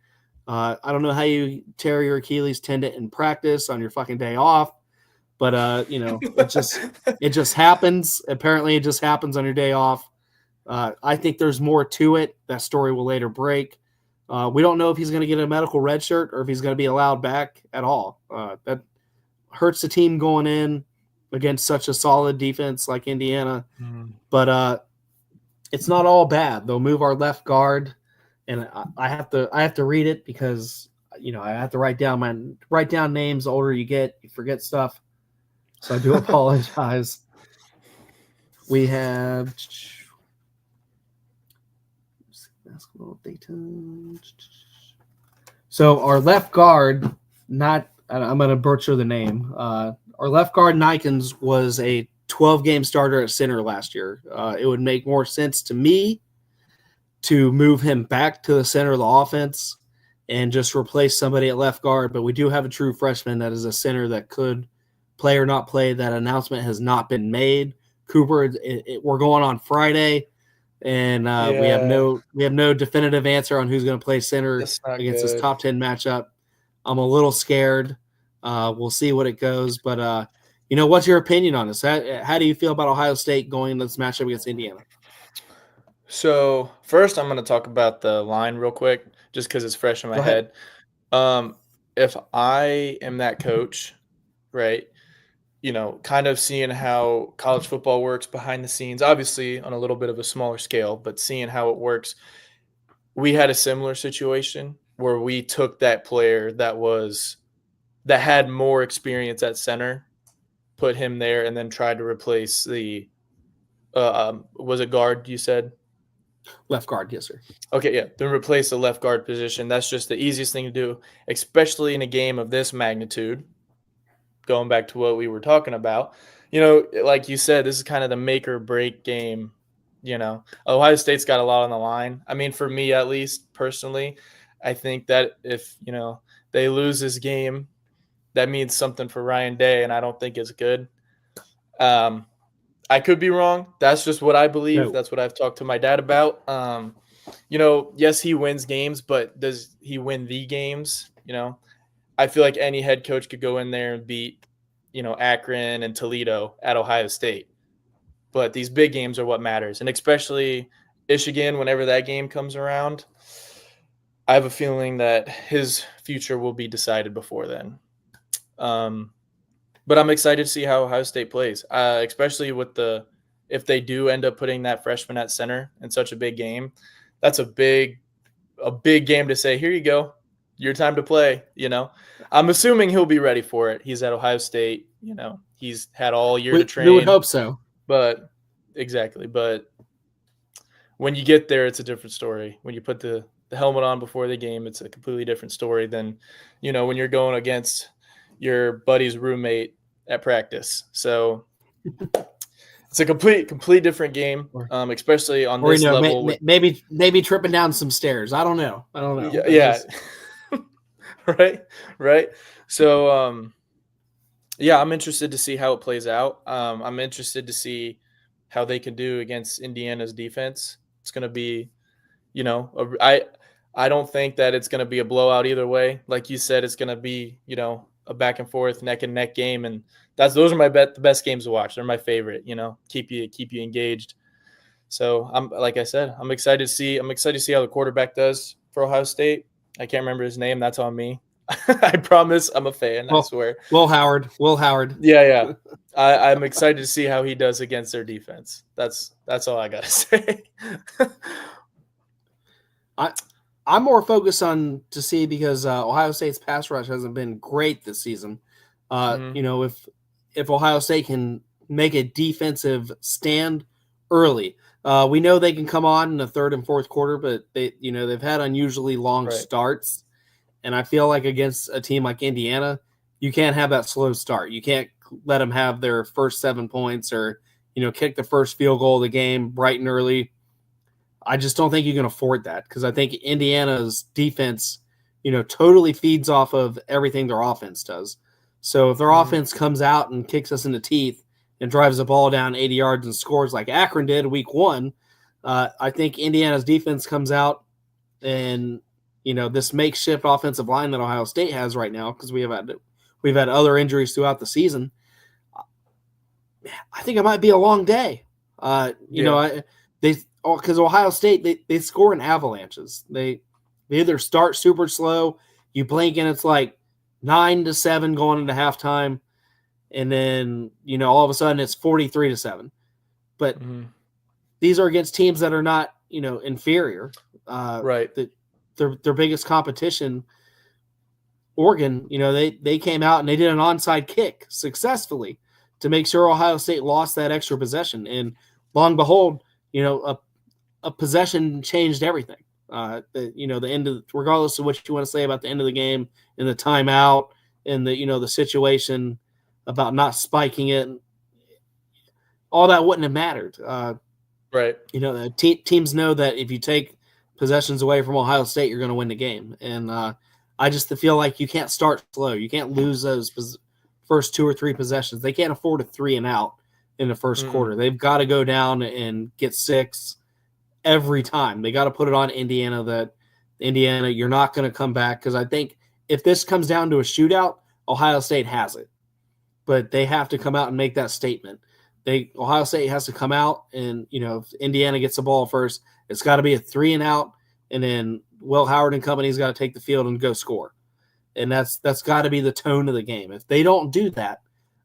I don't know how you tear your Achilles tendon in practice on your fucking day off. But it just happens. Apparently, it just happens on your day off. I think there's more to it. That story will later break. We don't know if he's going to get a medical red shirt or if he's going to be allowed back at all. That hurts the team going in against such a solid defense like Indiana. But it's not all bad. They'll move our left guard, and I have to read it because I have to write down names. The older you get, you forget stuff. So I do apologize. We have basketball data. So our left guard, I'm going to butcher the name. Our left guard, Nikens, was a 12-game starter at center last year. It would make more sense to me to move him back to the center of the offense and just replace somebody at left guard. But we do have a true freshman that is a center that could play or not play. That announcement has not been made. Cooper, we're going on Friday, and we have no definitive answer on who's going to play center against this top 10 matchup. I'm a little scared. We'll see what it goes, but what's your opinion on this? How do you feel about Ohio State going into this matchup against Indiana? So first, I'm going to talk about the line real quick, just because it's fresh in my head. If I am that coach, right, kind of seeing how college football works behind the scenes, obviously on a little bit of a smaller scale, but seeing how it works, we had a similar situation where we took that player that had more experience at center, put him there, and then tried to replace the was it guard, you said? Left guard, yes, sir. Okay, yeah. Then replace the left guard position. That's just the easiest thing to do, especially in a game of this magnitude. Going back to what we were talking about, like you said, this is kind of the make or break game. Ohio State's got a lot on the line. I mean, for me, at least personally, I think that if, they lose this game, that means something for Ryan Day, and I don't think it's good. I could be wrong. That's just what I believe. No. That's what I've talked to my dad about. Yes, he wins games, but does he win the games? I feel like any head coach could go in there and beat, Akron and Toledo at Ohio State. But these big games are what matters. And especially Michigan, whenever that game comes around, I have a feeling that his future will be decided before then. But I'm excited to see how Ohio State plays, especially if they do end up putting that freshman at center in such a big game. That's a big game to say, here you go, your time to play. I'm assuming he'll be ready for it. He's at Ohio State. He's had all year to train. We would hope so. But exactly. But when you get there, it's a different story. When you put the helmet on before the game, it's a completely different story than, when you're going against your buddy's roommate at practice. So it's a complete different game, especially on this level. Maybe tripping down some stairs. I don't know. Yeah. Right. So, I'm interested to see how it plays out. I'm interested to see how they can do against Indiana's defense. It's going to be, I don't think that it's going to be a blowout either way. Like you said, it's going to be, a back and forth, neck and neck game, and those are the best games to watch. They're my favorite. Keep you engaged. So like I said, I'm excited to see how the quarterback does for Ohio State. I can't remember his name. That's on me. I promise I'm a fan. I swear. Will Howard. Yeah. I'm excited to see how he does against their defense. That's all I gotta say. I'm more focused on to see because Ohio State's pass rush hasn't been great this season. If Ohio State can make a defensive stand early, we know they can come on in the third and fourth quarter, but they've had unusually long starts, and I feel like against a team like Indiana, you can't have that slow start. You can't let them have their first 7 points or kick the first field goal of the game bright and early. I just don't think you can afford that because I think Indiana's defense, totally feeds off of everything their offense does. So if their offense comes out and kicks us in the teeth and drives the ball down 80 yards and scores like Akron did week 1, I think Indiana's defense comes out and, this makeshift offensive line that Ohio State has right now because we've had other injuries throughout the season. I think it might be a long day. Because Ohio State, they score in avalanches. They either start super slow, you blink and it's like 9-7 going into halftime, and then all of a sudden it's 43-7. But these are against teams that are not inferior. Right. Their biggest competition, Oregon, they came out and they did an onside kick successfully to make sure Ohio State lost that extra possession. And long and behold, a possession changed everything. The end of, regardless of what you want to say about the end of the game and the timeout and the situation about not spiking it, all that wouldn't have mattered. Right. Teams know that if you take possessions away from Ohio State, you're going to win the game. And I just feel like you can't start slow. You can't lose those first 2 or 3 possessions. They can't afford a 3 and out in the first quarter. They've got to go down and get 6 every time. They got to put it on Indiana that Indiana, you're not going to come back, because I think if this comes down to a shootout, Ohio State has it. But they have to come out and make that statement. Ohio State has to come out and, if Indiana gets the ball first, it's got to be a 3 and out, and then Will Howard and company's got to take the field and go score. And that's got to be the tone of the game. If they don't do that,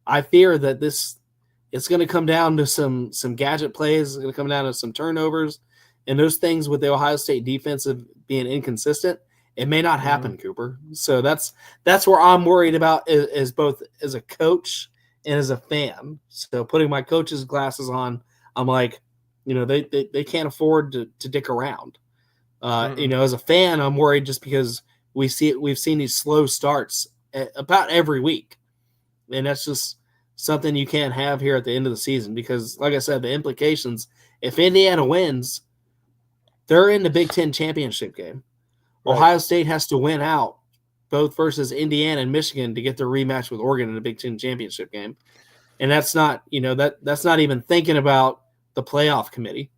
I fear that it's going to come down to some gadget plays. It's going to come down to some turnovers, and those things with the Ohio State defense of being inconsistent. It may not happen, Cooper. So that's where I'm worried about as both as a coach and as a fan. So putting my coach's glasses on, I'm like, they can't afford to dick around. As a fan, I'm worried just because we've seen these slow starts about every week. And that's just something you can't have here at the end of the season, because like I said, the implications, if Indiana wins, they're in the Big Ten championship game. Right. Ohio State has to win out both versus Indiana and Michigan to get their rematch with Oregon in the Big Ten championship game. And that's not, that's not even thinking about the playoff committee.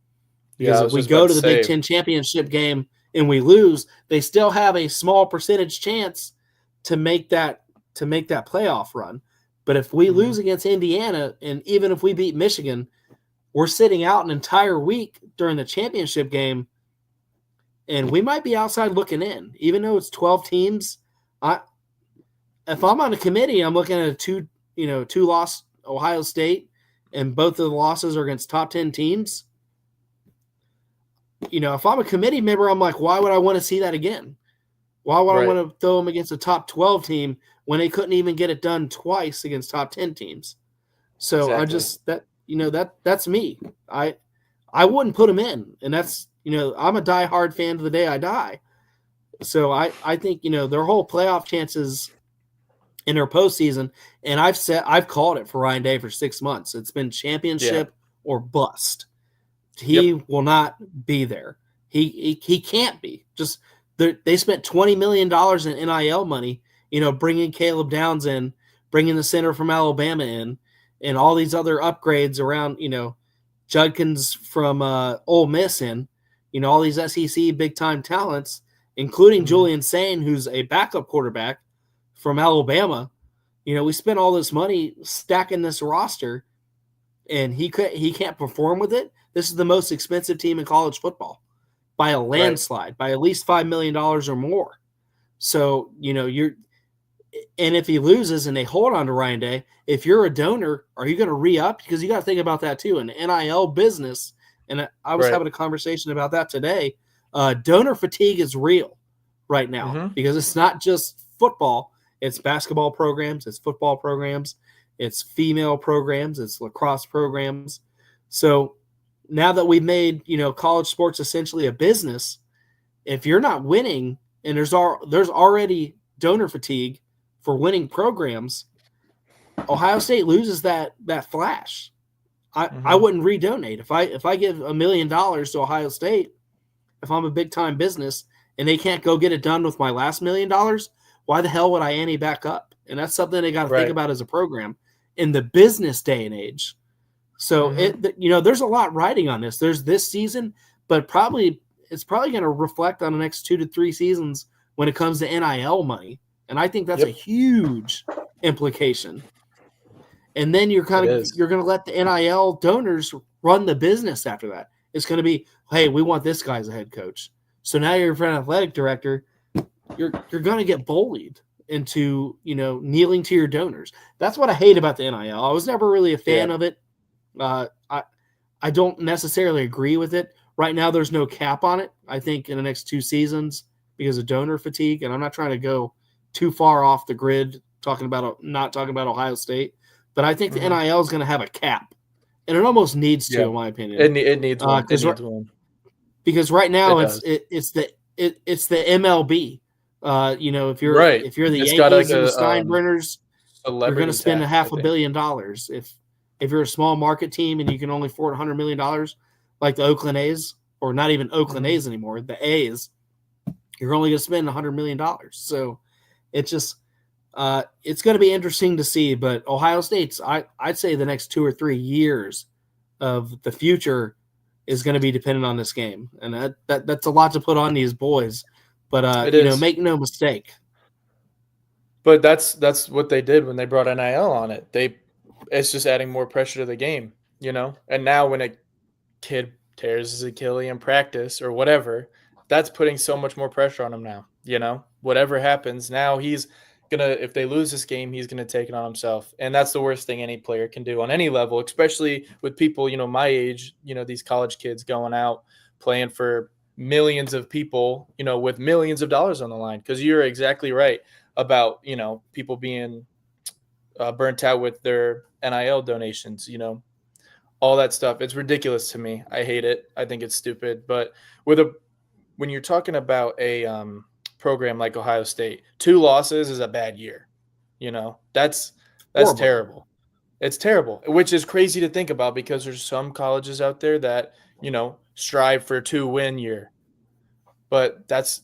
Because if we go to the Big Ten championship game and we lose, they still have a small percentage chance to make that playoff run. But if we lose against Indiana, and even if we beat Michigan, we're sitting out an entire week during the championship game, and we might be outside looking in. Even though it's 12 teams, if I'm on a committee, I'm looking at a 2-loss Ohio State, and both of the losses are against top 10 teams. If I'm a committee member, I'm like, why would I want to see that again? Why would I want to throw them against a top 12 team when they couldn't even get it done twice against top 10 teams? So exactly. I just that's me. I wouldn't put them in, and that's I'm a diehard fan to the day I die. So I think their whole playoff chances in their postseason, and I've called it for Ryan Day for 6 months. It's been championship or bust. He will not be there. He can't be. Just they spent $20 million in NIL money, bringing Caleb Downs in, bringing the center from Alabama in, and all these other upgrades around, Judkins from Ole Miss in, all these SEC big-time talents, including Julian Sain, who's a backup quarterback from Alabama. We spent all this money stacking this roster, and he can't perform with it. This is the most expensive team in college football by a landslide, by at least $5 million or more. So, and if he loses and they hold on to Ryan Day, if you're a donor, are you going to re-up? Because you got to think about that too. An NIL business, and I was having a conversation about that today. Donor fatigue is real right now because it's not just football. It's basketball programs, it's football programs, it's female programs, it's lacrosse programs. So now that we've made, college sports essentially a business, if you're not winning and there's already donor fatigue for winning programs, Ohio State loses that flash. I wouldn't redonate. If I give $1 million to Ohio State, if I'm a big time business and they can't go get it done with my last $1 million, why the hell would I ante back up? And that's something they got to think about as a program in the business day and age. So there's a lot riding on this. There's this season, but it's probably going to reflect on the next 2 to 3 seasons when it comes to NIL money. And I think that's a huge implication. And then you're going to let the NIL donors run the business after that. It's going to be, hey, we want this guy as a head coach. So now you're an athletic director. You're going to get bullied into, kneeling to your donors. That's what I hate about the NIL. I was never really a fan of it. I don't necessarily agree with it. Right now, there's no cap on it. I think in the next 2 seasons, because of donor fatigue, and I'm not trying to go too far off the grid not talking about Ohio State, but I think the NIL is going to have a cap, and it almost needs to, in my opinion. It needs one. Because right now it's the MLB. If you're the Yankees and the Steinbrenners, you're going to spend $500 million. If you're a small market team and you can only afford $100 million, like the Oakland A's, or not even Oakland A's anymore, the A's, you're only going to spend $100 million. So it's just it's going to be interesting to see. But Ohio State's, I'd say the next 2 or 3 years of the future is going to be dependent on this game, and that's a lot to put on these boys. But make no mistake. But that's what they did when they brought NIL on it. It's just adding more pressure to the game, And now when a kid tears his Achilles in practice or whatever, that's putting so much more pressure on him now. Whatever happens, now he's if they lose this game, he's gonna take it on himself. And that's the worst thing any player can do on any level, especially with people, my age, these college kids going out playing for millions of people, with millions of dollars on the line. Because you're exactly right about, people being burnt out with their NIL donations, all that stuff. It's ridiculous to me. I hate it. I think it's stupid. But when you're talking about a program like Ohio State, 2 losses is a bad year. That's horrible. Terrible. It's terrible, which is crazy to think about because there's some colleges out there that, strive for a 2-win year. But that's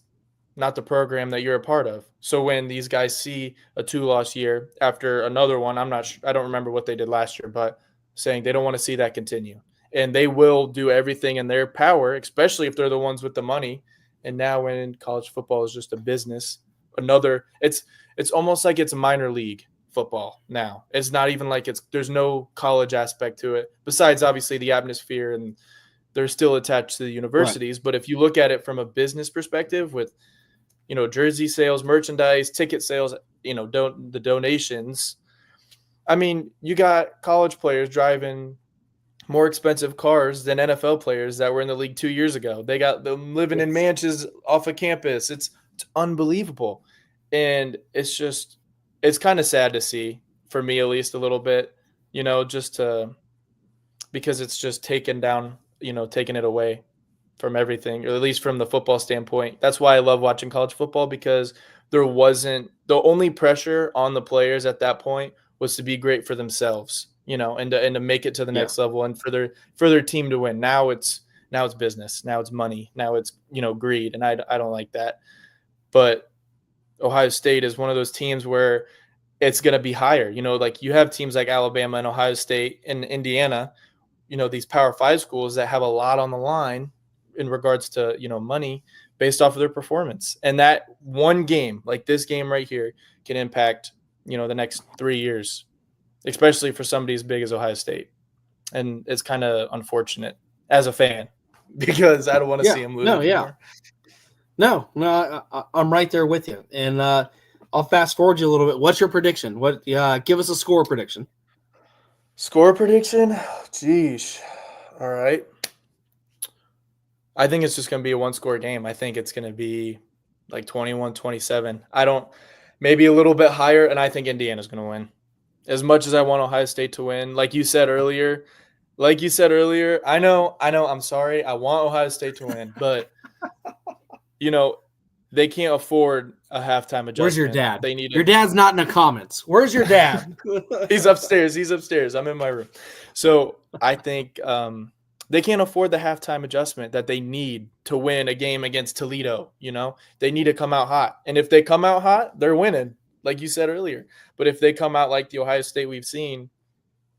not the program that you're a part of. So when these guys see a 2-loss year after another one, I don't remember what they did last year, but saying they don't want to see that continue. And they will do everything in their power, especially if they're the ones with the money. And now when college football is just a business, it's almost like it's a minor league football now. It's not even like there's no college aspect to it, besides obviously the atmosphere, and they're still attached to the universities. Right. But if you look at it from a business perspective with, jersey sales, merchandise, ticket sales, the donations, I mean, you got college players driving more expensive cars than NFL players that were in the league 2 years ago. They got them living in mansions off of campus. It's unbelievable. And it's kind of sad to see, for me at least a little bit, because it's just taken it away from everything, or at least from the football standpoint. That's why I love watching college football, because there wasn't – the only pressure on the players at that point was to be great for themselves, and to make it to the next level and for their team to win. Now it's business. Now it's money. Now it's, greed. And I don't like that. But Ohio State is one of those teams where it's going to be higher. Like you have teams like Alabama and Ohio State and Indiana, these Power 5 schools that have a lot on the line in regards to, money based off of their performance. And that one game, like this game right here, can impact, the next 3 years, especially for somebody as big as Ohio State. And it's kind of unfortunate as a fan, because I don't want to see him lose. No, I'm right there with you. And I'll fast forward you a little bit. What's your prediction? Give us a score prediction. Score prediction? Jeez. All right. I think it's just going to be a 1-score game. I think it's going to be like 21-27. Maybe a little bit higher, and I think Indiana's going to win. As much as I want Ohio State to win, like you said earlier, I know, I'm sorry. I want Ohio State to win, but, they can't afford a halftime adjustment. Where's your dad? Your dad's not in the comments. Where's your dad? He's upstairs. I'm in my room. So I think they can't afford the halftime adjustment that they need to win a game against Toledo. They need to come out hot. And if they come out hot, they're winning, like you said earlier. But if they come out like the Ohio State we've seen,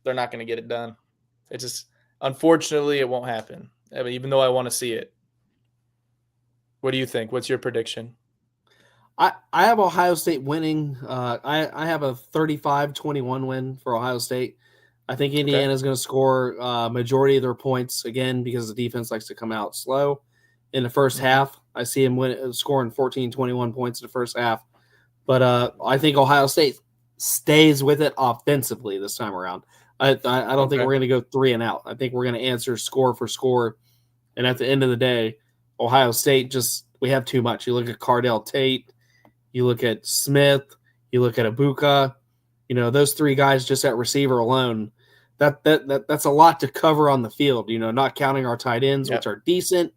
they're not going to get it done. It just, unfortunately, it won't happen. I mean, even though I want to see it. What do you think? What's your prediction? I have Ohio State winning. I have a 35-21 win for Ohio State. I think Indiana's going to score majority of their points, again, because the defense likes to come out slow in the first half. I see him scoring 14, 21 points in the first half. But I think Ohio State stays with it offensively this time around. I don't think we're going to go 3 and out. I think we're going to answer score for score. And at the end of the day, Ohio State we have too much. You look at Cardell Tate, you look at Smith, you look at Ibuka. Those 3 guys just at receiver alone. That's a lot to cover on the field. Not counting our tight ends, which are decent,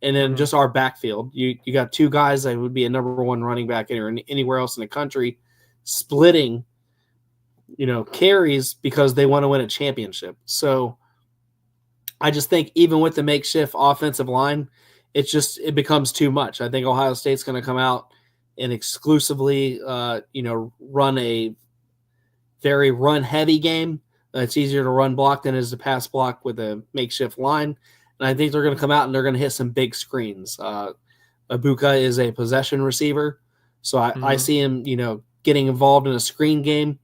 and then just our backfield. You got 2 guys that would be a number 1 running back anywhere else in the country, splitting, carries because they want to win a championship. So I just think even with the makeshift offensive line, it becomes too much. I think Ohio State's going to come out and exclusively, run a very run-heavy game. It's easier to run block than it is to pass block with a makeshift line. And I think they're going to come out and they're going to hit some big screens. Ibuka is a possession receiver, so I see him, getting involved in a screen game.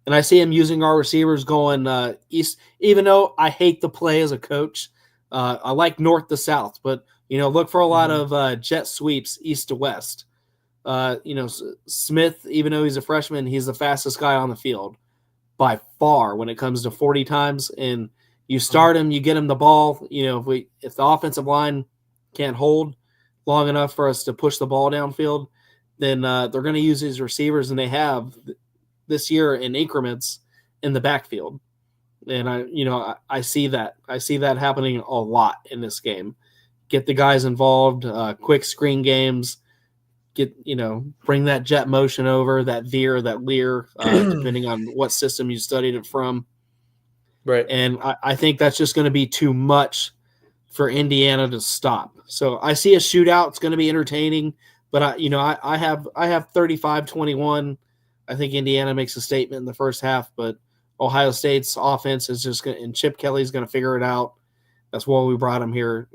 And I see him using our receivers going east, even though I hate the play as a coach. I like north to south, but, look for a lot of jet sweeps east to west. Smith, even though he's a freshman, he's the fastest guy on the field by far when it comes to 40 times. And you start him, you get him the ball. If the offensive line can't hold long enough for us to push the ball downfield, then they're going to use his receivers, and they have this year in increments in the backfield. And I see that. I see that happening a lot in this game. Get the guys involved, quick screen games, bring that jet motion over, that veer, that leer, depending on what system you studied it from. Right. And I think that's just going to be too much for Indiana to stop. So I see a shootout. It's going to be entertaining, but I have 35-21. I think Indiana makes a statement in the first half, but Ohio State's offense is just going to, and Chip Kelly's going to figure it out. That's why we brought him here.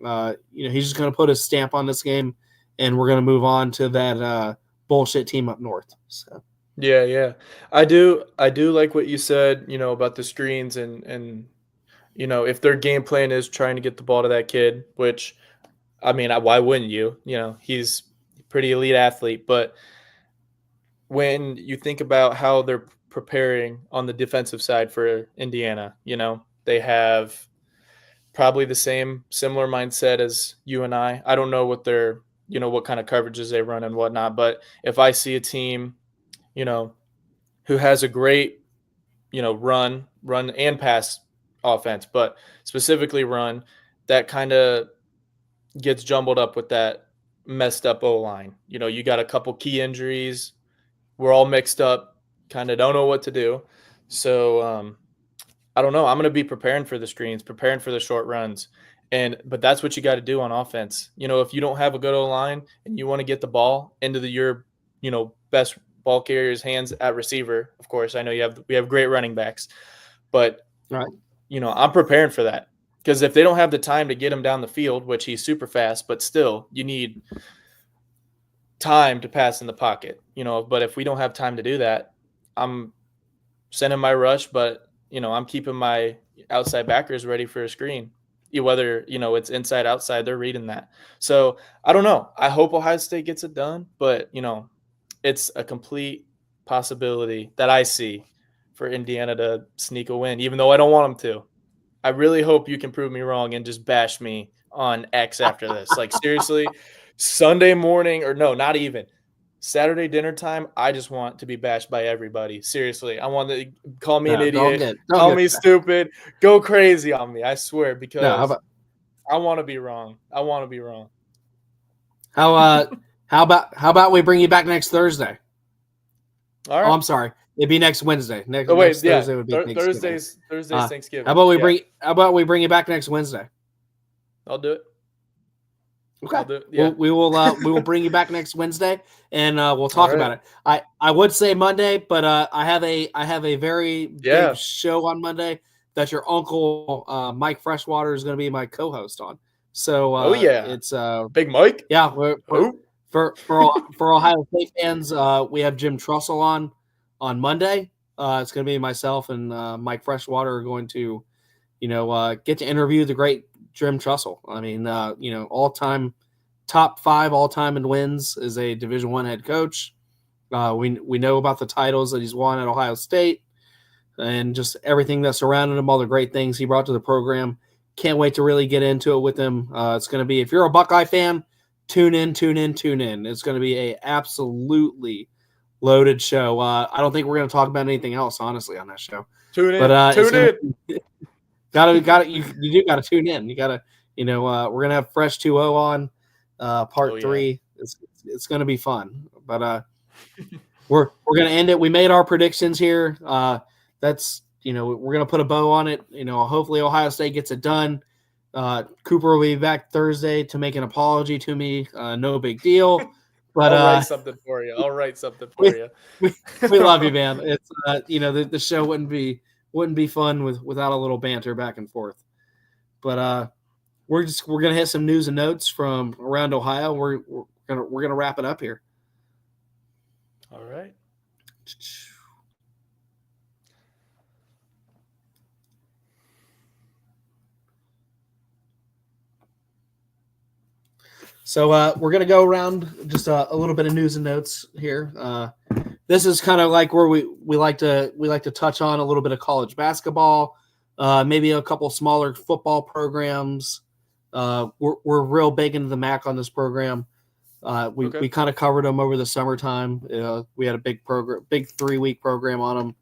He's just going to put a stamp on this game, and we're going to move on to that bullshit team up north. So. Yeah. I do like what you said, about the screens and if their game plan is trying to get the ball to that kid, which, I mean, why wouldn't you? He's a pretty elite athlete, but when you think about how they're preparing on the defensive side for Indiana, they have probably the similar mindset as you and I. I don't know what their, what kind of coverages they run and whatnot, but if I see a team, who has a great, run and pass offense, but specifically run, that kind of gets jumbled up with that messed up O-line. You got a couple key injuries. We're all mixed up, kind of don't know what to do. So I don't know. I'm going to be preparing for the screens, preparing for the short runs. But that's what you got to do on offense. If you don't have a good O-line and you want to get the ball into your, best ball carrier's hands at receiver, of course, I know we have great running backs, but right. I'm preparing for that, because if they don't have the time to get him down the field, which he's super fast, but still you need time to pass in the pocket, but if we don't have time to do that, I'm sending my rush, but I'm keeping my outside backers ready for a screen. Whether, it's inside, outside, they're reading that. So I don't know. I hope Ohio State gets it done, but, it's a complete possibility that I see for Indiana to sneak a win, even though I don't want them to. I really hope you can prove me wrong and just bash me on X after this. Like, seriously, Sunday morning, or no, not even. Saturday dinner time, I just want to be bashed by everybody. Seriously, I want to call me an idiot, call me stupid, go crazy on me. I swear, because I want to be wrong. I want to be wrong. How about we bring you back next Thursday? All right. Oh, I'm sorry. It'd be next Wednesday. Next Thursday would be Thursday's Thanksgiving. How about we bring you back next Wednesday? I'll do it. Okay. I'll do it. Yeah. We will bring you back next Wednesday, and we'll talk about it. I would say Monday, but I have a very big show on Monday that your uncle Mike Freshwater is going to be my co-host on. So it's Big Mike. Yeah, for Ohio State fans, we have Jim Trussell on Monday. It's going to be myself and Mike Freshwater are going to, get to interview the great Jim Trussell. I mean, all-time top 5 all time in wins as a Division I head coach. We know about the titles that he's won at Ohio State and just everything that surrounded him, all the great things he brought to the program. Can't wait to really get into it with him. It's going to be, if you're a Buckeye fan, tune in. It's going to be a absolutely loaded show. I don't think we're going to talk about anything else, honestly, on that show. Tune in. But Tune in. Gotta you do gotta tune in. You gotta, we're gonna have Fresh 2.0 on part 3. It's gonna be fun. But we're gonna end it. We made our predictions here. That's we're gonna put a bow on it. Hopefully Ohio State gets it done. Cooper will be back Thursday to make an apology to me. No big deal. But I'll write something for you. We love you, man. It's the show wouldn't be fun without a little banter back and forth. But we're gonna hit some news and notes from around Ohio. We're gonna wrap it up here. All right. So we're going to go around just a little bit of news and notes here. This is kind of like where we like to touch on a little bit of college basketball, maybe a couple smaller football programs. We're real big into the MAC on this program. We kind of covered them over the summertime. We had a big 3-week program on them,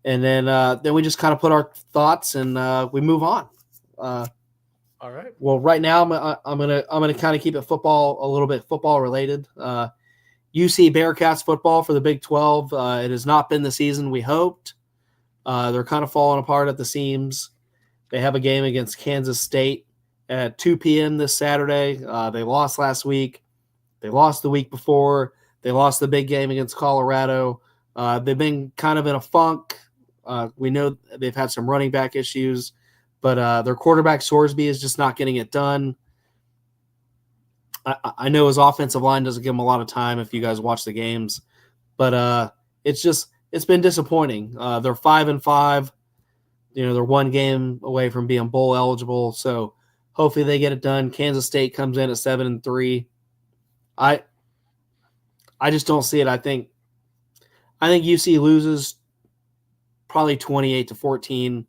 and then we just kind of put our thoughts and we move on. All right. Well, right now I'm gonna kind of keep it a little bit football related. UC Bearcats football for the Big 12. It has not been the season we hoped. They're kind of falling apart at the seams. They have a game against Kansas State at 2 p.m. this Saturday. They lost last week. They lost the week before. They lost the big game against Colorado. They've been kind of in a funk. We know they've had some running back issues. But their quarterback, Sorsby, is just not getting it done. I know his offensive line doesn't give him a lot of time if you guys watch the games. But it's been disappointing. They're 5-5. They're one game away from being bowl eligible. So hopefully they get it done. Kansas State comes in at 7-3. I just don't see it. I think UC loses probably 28-14.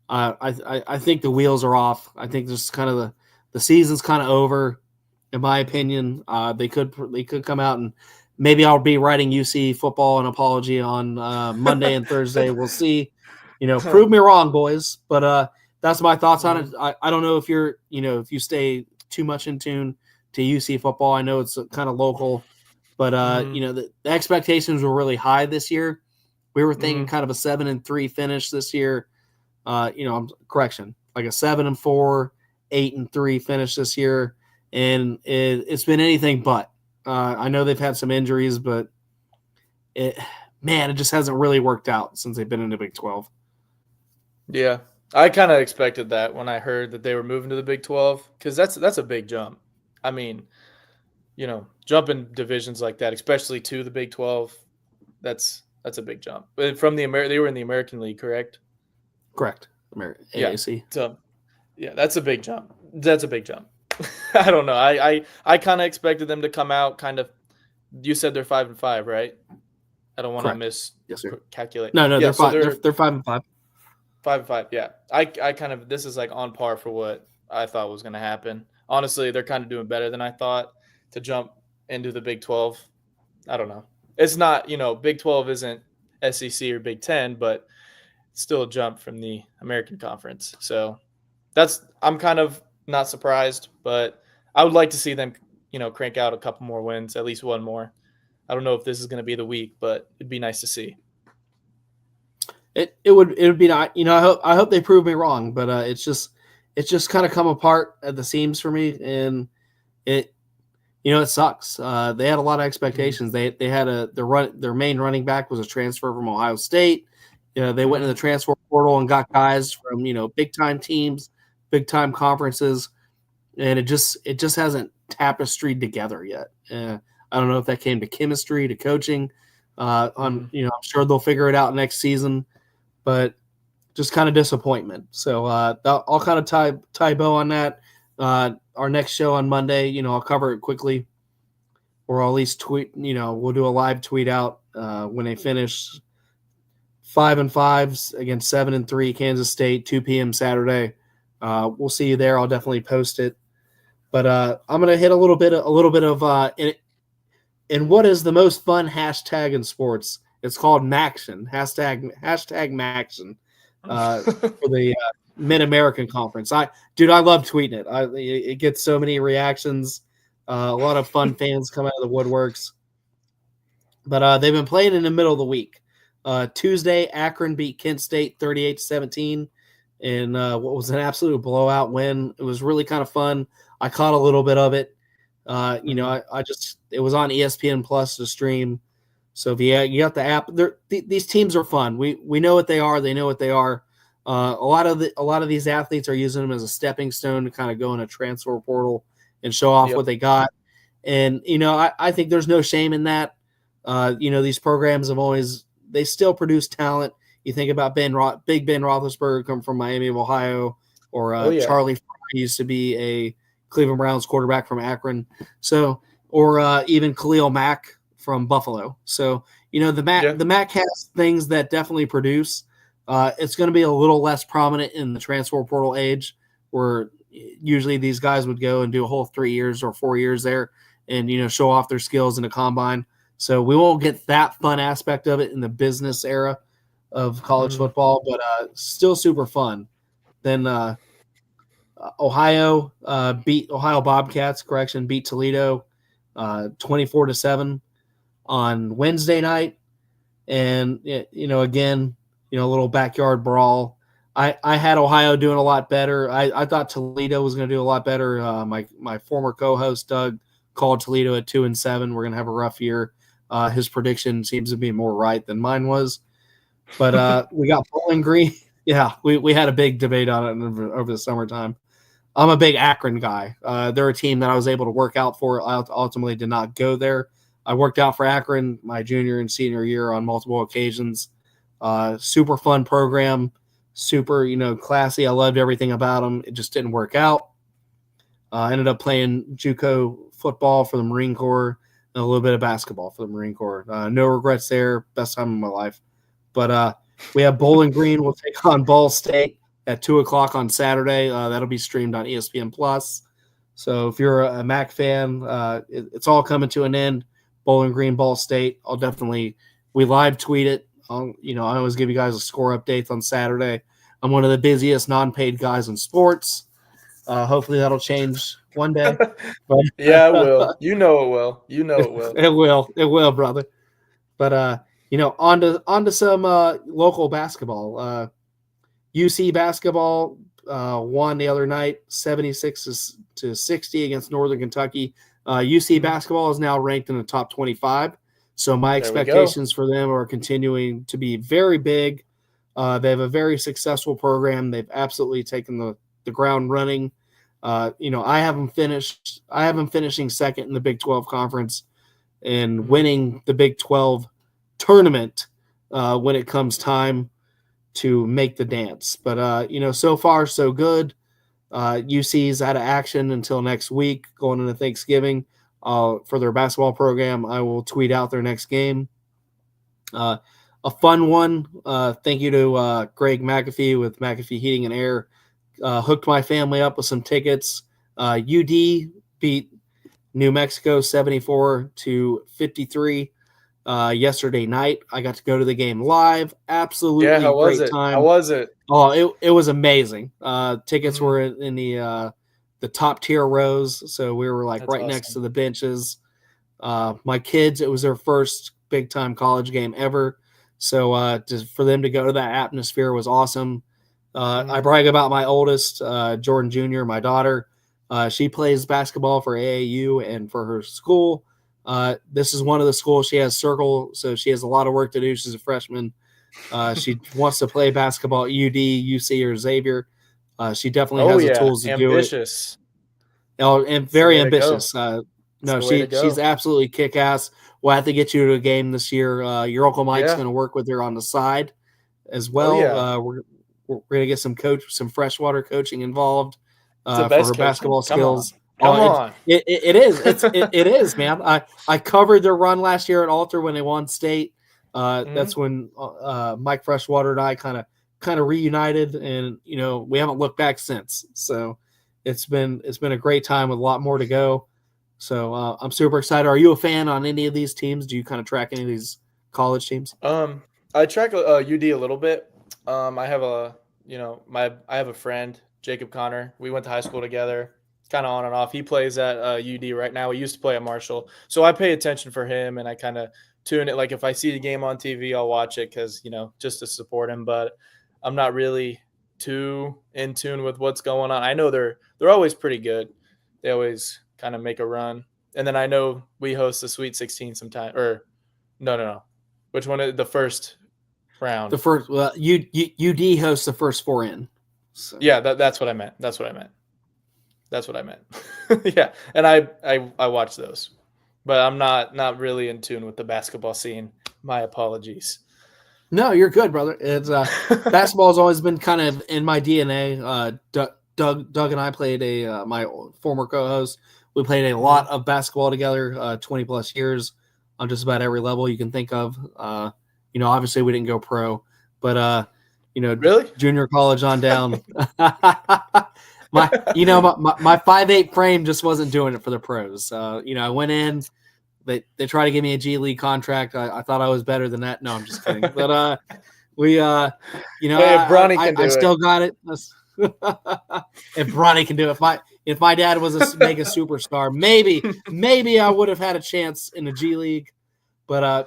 I think the wheels are off. I think this is kind of the season's kind of over, in my opinion. They could come out and maybe I'll be writing UC football an apology on Monday and Thursday. We'll see. Prove me wrong, boys. But that's my thoughts on it. I don't know if you're if you stay too much in tune to UC football. I know it's kind of local, but the expectations were really high this year. We were thinking kind of a 7-3 finish this year. Correction, like a 7-4, 8-3 finish this year, and it's been anything but. I know they've had some injuries, but it just hasn't really worked out since they've been in the Big 12. Yeah, I kind of expected that when I heard that they were moving to the Big 12, because that's a big jump. I mean, jumping divisions like that, especially to the Big 12, that's a big jump. From they were in the American League, correct? Correct. AAC. Yeah, that's a big jump. I don't know. I kind of expected them to come out kind of. You said they're 5-5, right? I don't want to miscalculate. No, yeah, they're so 5. They're 5-5. 5-5. Yeah, I kind of, this is like on par for what I thought was going to happen. Honestly, they're kind of doing better than I thought to jump into the Big 12. I don't know. It's not, Big 12 isn't SEC or Big 10, but still a jump from the American Conference. So I'm kind of not surprised, but I would like to see them, crank out a couple more wins, at least one more. I don't know if this is going to be the week, but it'd be nice to see. It would be not, I hope they prove me wrong, but it's just kind of come apart at the seams for me, and it sucks. They had a lot of expectations. They had their main running back was a transfer from Ohio State. They went into the transfer portal and got guys from, big time teams, big time conferences, and it just hasn't tapestried together yet. I don't know if that came to chemistry, to coaching. I'm sure they'll figure it out next season, but just kind of disappointment. So I'll kind of tie bow on that. our next show on Monday, I'll cover it quickly, or I'll at least tweet. We'll do a live tweet out when they finish 5-5 against 7-3 Kansas State, 2 p.m. Saturday. We'll see you there. I'll definitely post it. But I'm gonna hit a little bit of in what is the most fun hashtag in sports. It's called Maction. Hashtag Maction for the Mid-American Conference. I love tweeting it. It gets so many reactions. A lot of fun fans come out of the woodworks. But they've been playing in the middle of the week. Tuesday, Akron beat Kent State 38-17 in what was an absolute blowout win. It was really kind of fun. I caught a little bit of it. It was on ESPN Plus to stream. So if you got the app, these teams are fun. We know what they are. They know what they are. A lot of these athletes are using them as a stepping stone to kind of go in a transfer portal and show off what they got. And I think there's no shame in that. These programs they still produce talent. You think about Big Ben Roethlisberger come from Miami of Ohio, or Charlie Frye used to be a Cleveland Browns quarterback from Akron. So, or even Khalil Mack from Buffalo. So, the MAC has things that definitely produce. It's going to be a little less prominent in the transfer portal age, where usually these guys would go and do a whole 3 years or 4 years there and, show off their skills in the combine. So we won't get that fun aspect of it in the business era of college football, but still super fun. Then Ohio Bobcats beat Toledo 24-7 on Wednesday night. And, again, a little backyard brawl. I had Ohio doing a lot better. I thought Toledo was going to do a lot better. My former co-host, Doug, called Toledo at 2-7. We're going to have a rough year. His prediction seems to be more right than mine was. But we got Bowling Green. Yeah, we had a big debate on it over the summertime. I'm a big Akron guy. They're a team that I was able to work out for. I ultimately did not go there. I worked out for Akron my junior and senior year on multiple occasions. Super fun program, super, classy. I loved everything about them. It just didn't work out. I ended up playing JUCO football for the Marine Corps and a little bit of basketball for the Marine Corps. No regrets there. Best time of my life. But we have Bowling Green. We'll take on Ball State at 2:00 on Saturday. That'll be streamed on ESPN Plus. So if you're a MAC fan, it's all coming to an end. Bowling Green, Ball State. We live tweet it. I always give you guys a score updates on Saturday. I'm one of the busiest non-paid guys in sports. Hopefully that'll change one day. But, yeah, it will. It will. It will, brother. But on to some local basketball. UC basketball won the other night, 76-60 against Northern Kentucky. UC basketball is now ranked in the top 25. So my expectations for them are continuing to be very big. They have a very successful program. They've absolutely taken the ground running. I have them finishing second in the Big 12 conference and winning the Big 12 tournament when it comes time to make the dance. But, so far so good. UC's out of action until next week, going into Thanksgiving. For their basketball program, I will tweet out their next game. A fun one. Thank you to Greg McAfee with McAfee Heating and Air. Hooked my family up with some tickets. UD beat New Mexico 74-53 yesterday night. I got to go to the game live. Absolutely great time. How was it? Oh, it was amazing. Tickets were in the top tier rows, so we were That's right awesome. next to the benches. My kids, it was their first big time college game ever, so for them to go to that atmosphere was awesome. I brag about my oldest, Jordan Jr., my daughter. She plays basketball for AAU and for her school. This is one of the schools she has circled, so she has a lot of work to do. She's a freshman. She wants to play basketball at UD, UC, or Xavier. She definitely has the tools to do it. Oh, and very ambitious. She's absolutely kick-ass. We'll have to get you to a game this year. Your Uncle Mike's going to work with her on the side as well. We're going to get some freshwater coaching involved, the for best her coaching. basketball Come on. skills. Come on. It is. It is, man. I covered their run last year at Alter when they won state. That's when Mike Freshwater and I kind of reunited, and we haven't looked back since. So it's been a great time with a lot more to go. So I'm super excited. Are you a fan on any of these teams? Do you kind of track any of these college teams? I track UD a little bit. I have I have a friend, Jacob Connor. We went to high school together, kind of on and off. He plays at UD right now. We used to play at Marshall, so I pay attention for him, and I kind of tune it. Like if I see the game on TV, I'll watch it because just to support him. But I'm not really too in tune with what's going on. I know they're always pretty good. They always kind of make a run, and then I know we host the Sweet 16 sometime. Or no. Which one is the first round? The first, UD hosts the first 4 in. So. Yeah, that's what I meant. Yeah, and I watch those, but I'm not really in tune with the basketball scene. My apologies. No, you're good, brother. It's basketball has always been kind of in my DNA. Doug and I played my former co-host. We played a lot of basketball together, 20 plus years on just about every level you can think of. Obviously we didn't go pro, but really junior college on down. my 5'8" frame just wasn't doing it for the pros. I went in. They tried to give me a G League contract. I thought I was better than that. No, I'm just kidding. But we, hey, if Bronny can do I it. still got it. If Bronny can do it, if my dad was a mega superstar, maybe I would have had a chance in the G League. But I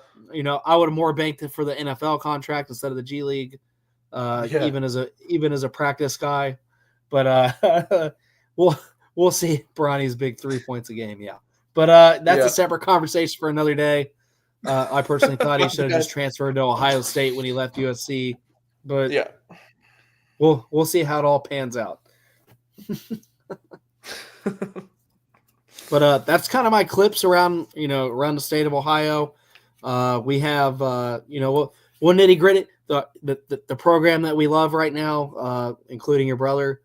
would have more banked it for the NFL contract instead of the G League, even as a practice guy. But we'll see Bronny's big 3 points a game. Yeah. But that's a separate conversation for another day. I personally thought he should have just transferred to Ohio State when he left USC. But yeah, we'll see how it all pans out. But that's kind of my clips around the state of Ohio. We have we'll nitty gritty the program that we love right now, including your brother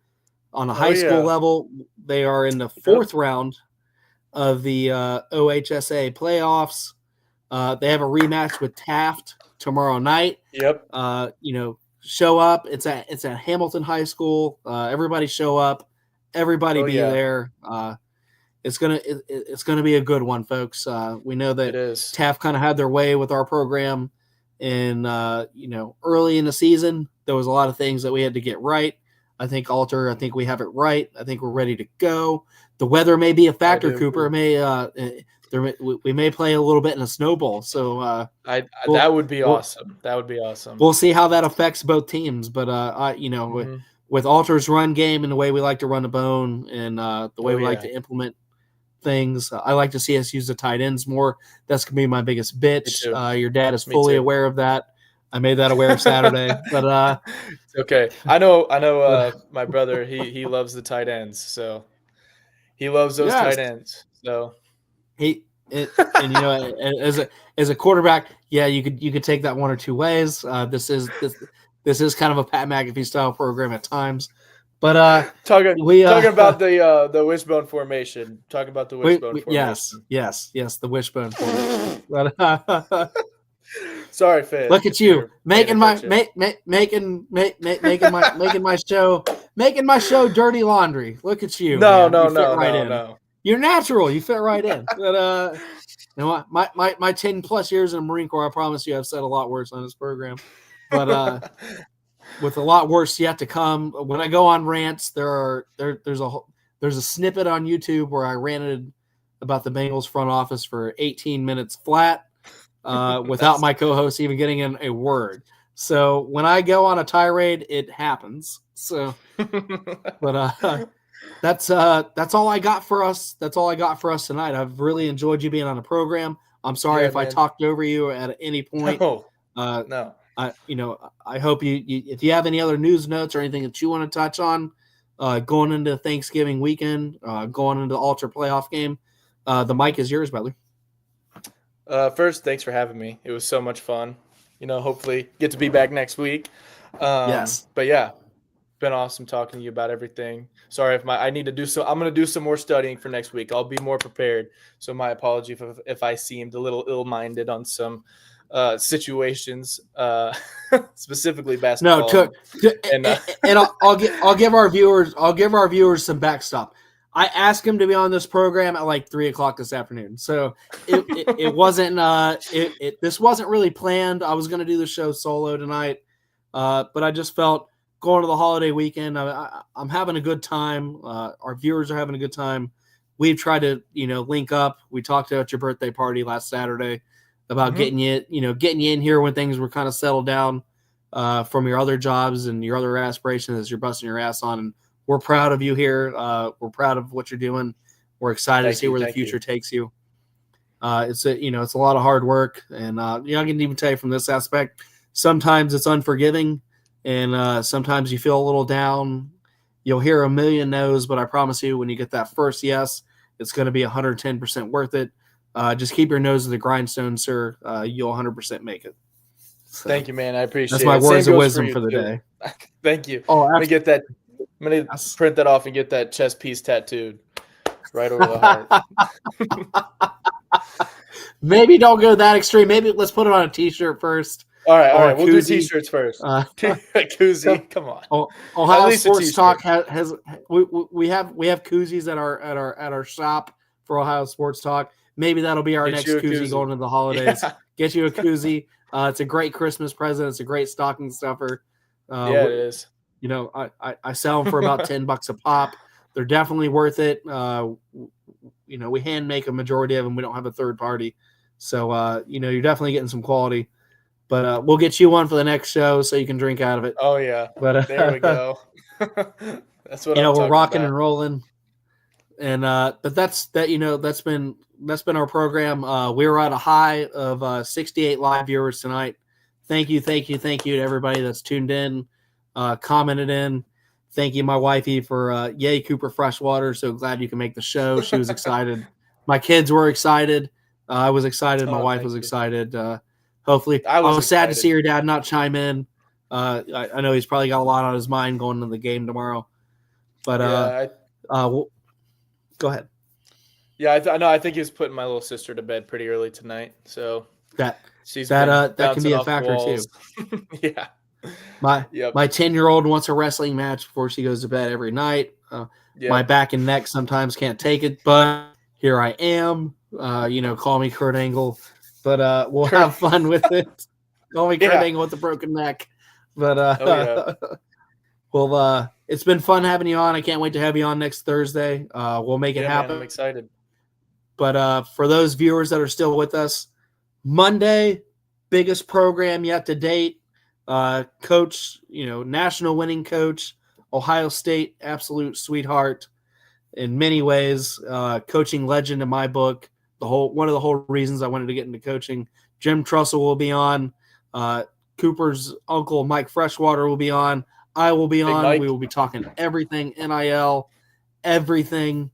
on a high school level. They are in the 4th round of the OHSA playoffs. They have a rematch with Taft tomorrow night. Yep. Show up. It's at Hamilton High School. Everybody show up. Everybody there. It's gonna be a good one, folks. We know that Taft kind of had their way with our program, and early in the season there was a lot of things that we had to get right. I think we have it right. I think we're ready to go. The weather may be a factor, Cooper. We may play a little bit in a snowball. So that would be awesome. That would be awesome. We'll see how that affects both teams. But with Alter's run game and the way we like to run the bone and the way we like to implement things, I like to see us use the tight ends more. That's gonna be my biggest bitch. Your dad is fully aware of that. I made that aware Saturday, but it's okay. I know. My brother, he loves the tight ends, so he loves those tight ends. So as a quarterback, you could take that one or two ways. This is kind of a Pat McAfee style program at times, but talking about the wishbone formation. Talking about the wishbone formation. Yes, the wishbone formation. But, sorry, Finn. Look at you making my show dirty laundry. Look at you. No. You're natural. You fit right in. But my 10 plus years in the Marine Corps, I promise you, I've said a lot worse on this program. But with a lot worse yet to come. When I go on rants, there's a snippet on YouTube where I ranted about the Bengals front office for 18 minutes flat. Without my co-host even getting in a word. So when I go on a tirade, it happens. So, but that's all I got for us. That's all I got for us tonight. I've really enjoyed you being on the program. I'm sorry if I talked over you at any point. No. I hope you if you have any other news notes or anything that you want to touch on, going into Thanksgiving weekend, going into the Alter playoff game, the mic is yours, brother. First, thanks for having me. It was so much fun. Hopefully get to be back next week. Yes. But yeah, been awesome talking to you about everything. Sorry if I need to do so. I'm going to do some more studying for next week. I'll be more prepared. So my apology if I seemed a little ill-minded on some situations, specifically basketball. No, and I'll give our viewers some backstop. I asked him to be on this program at like 3:00 this afternoon, so it wasn't. This wasn't really planned. I was going to do the show solo tonight, but I just felt going to the holiday weekend. I'm having a good time. Our viewers are having a good time. We've tried to link up. We talked about your birthday party last Saturday about getting you in here when things were kind of settled down from your other jobs and your other aspirations as you're busting your ass on. And we're proud of you here. We're proud of what you're doing. We're excited to see where the future takes you. It's a lot of hard work, and I can even tell you from this aspect, sometimes it's unforgiving, and sometimes you feel a little down. You'll hear a million no's, but I promise you, when you get that first yes, it's going to be 110% worth it. Just keep your nose to the grindstone, sir. You'll 100% make it. So, thank you, man. I appreciate it. That's my words of wisdom for the day. Thank you. Oh, I'm going to print that off and get that chest piece tattooed right over the heart. Maybe don't go that extreme. Maybe let's put it on a T-shirt first. All right. We'll do T-shirts first. Koozie, come on. Ohio Sports Talk has we have koozies at our shop for Ohio Sports Talk. Maybe that'll be our next koozie going into the holidays. Yeah. Get you a koozie. It's a great Christmas present. It's a great stocking stuffer. It is. I sell them for about $10 a pop. They're definitely worth it. We hand make a majority of them. We don't have a third party. So, you're definitely getting some quality. But we'll get you one for the next show so you can drink out of it. Oh, yeah. But there we go. That's what we're rocking and rolling. And but that's been our program. We were at a high of 68 live viewers tonight. Thank you to everybody that's tuned in, commented in. Thank you, my wifey, for yay Cooper Freshwater. So glad you can make the show. She was excited. My kids were excited. I was excited. My wife was excited. Hopefully, I was sad to see your dad not chime in. I know he's probably got a lot on his mind going into the game tomorrow. But go ahead. Yeah, I think he was putting my little sister to bed pretty early tonight. So that can be a factor too. Yeah. My 10-year-old wants a wrestling match before she goes to bed every night. My back and neck sometimes can't take it, but here I am. Call me Kurt Angle, but we'll have fun with it. Call me Kurt Angle with the broken neck. But well, it's been fun having you on. I can't wait to have you on next Thursday. We'll make it happen. Man, I'm excited. But for those viewers that are still with us, Monday, biggest program yet to date. Coach, national winning coach, Ohio State, absolute sweetheart in many ways, coaching legend in my book. One of the whole reasons I wanted to get into coaching. Jim Trussell will be on. Cooper's uncle, Mike Freshwater, will be on. I will be on. Mike. We will be talking everything NIL, everything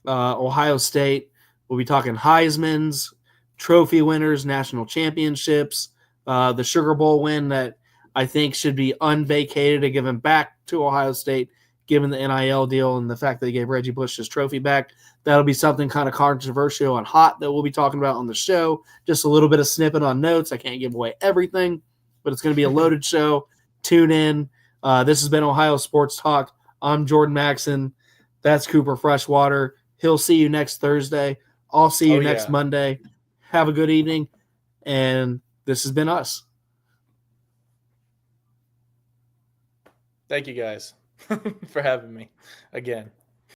Ohio State. We'll be talking Heisman's, trophy winners, national championships, the Sugar Bowl win that I think should be unvacated and given back to Ohio State, given the NIL deal and the fact that they gave Reggie Bush his trophy back. That'll be something kind of controversial and hot that we'll be talking about on the show. Just a little bit of snippet on notes. I can't give away everything, but it's going to be a loaded show. Tune in. This has been Ohio Sports Talk. I'm Jordan Maxson. That's Cooper Freshwater. He'll see you next Thursday. I'll see you next Monday. Have a good evening. And this has been us. Thank you guys for having me again.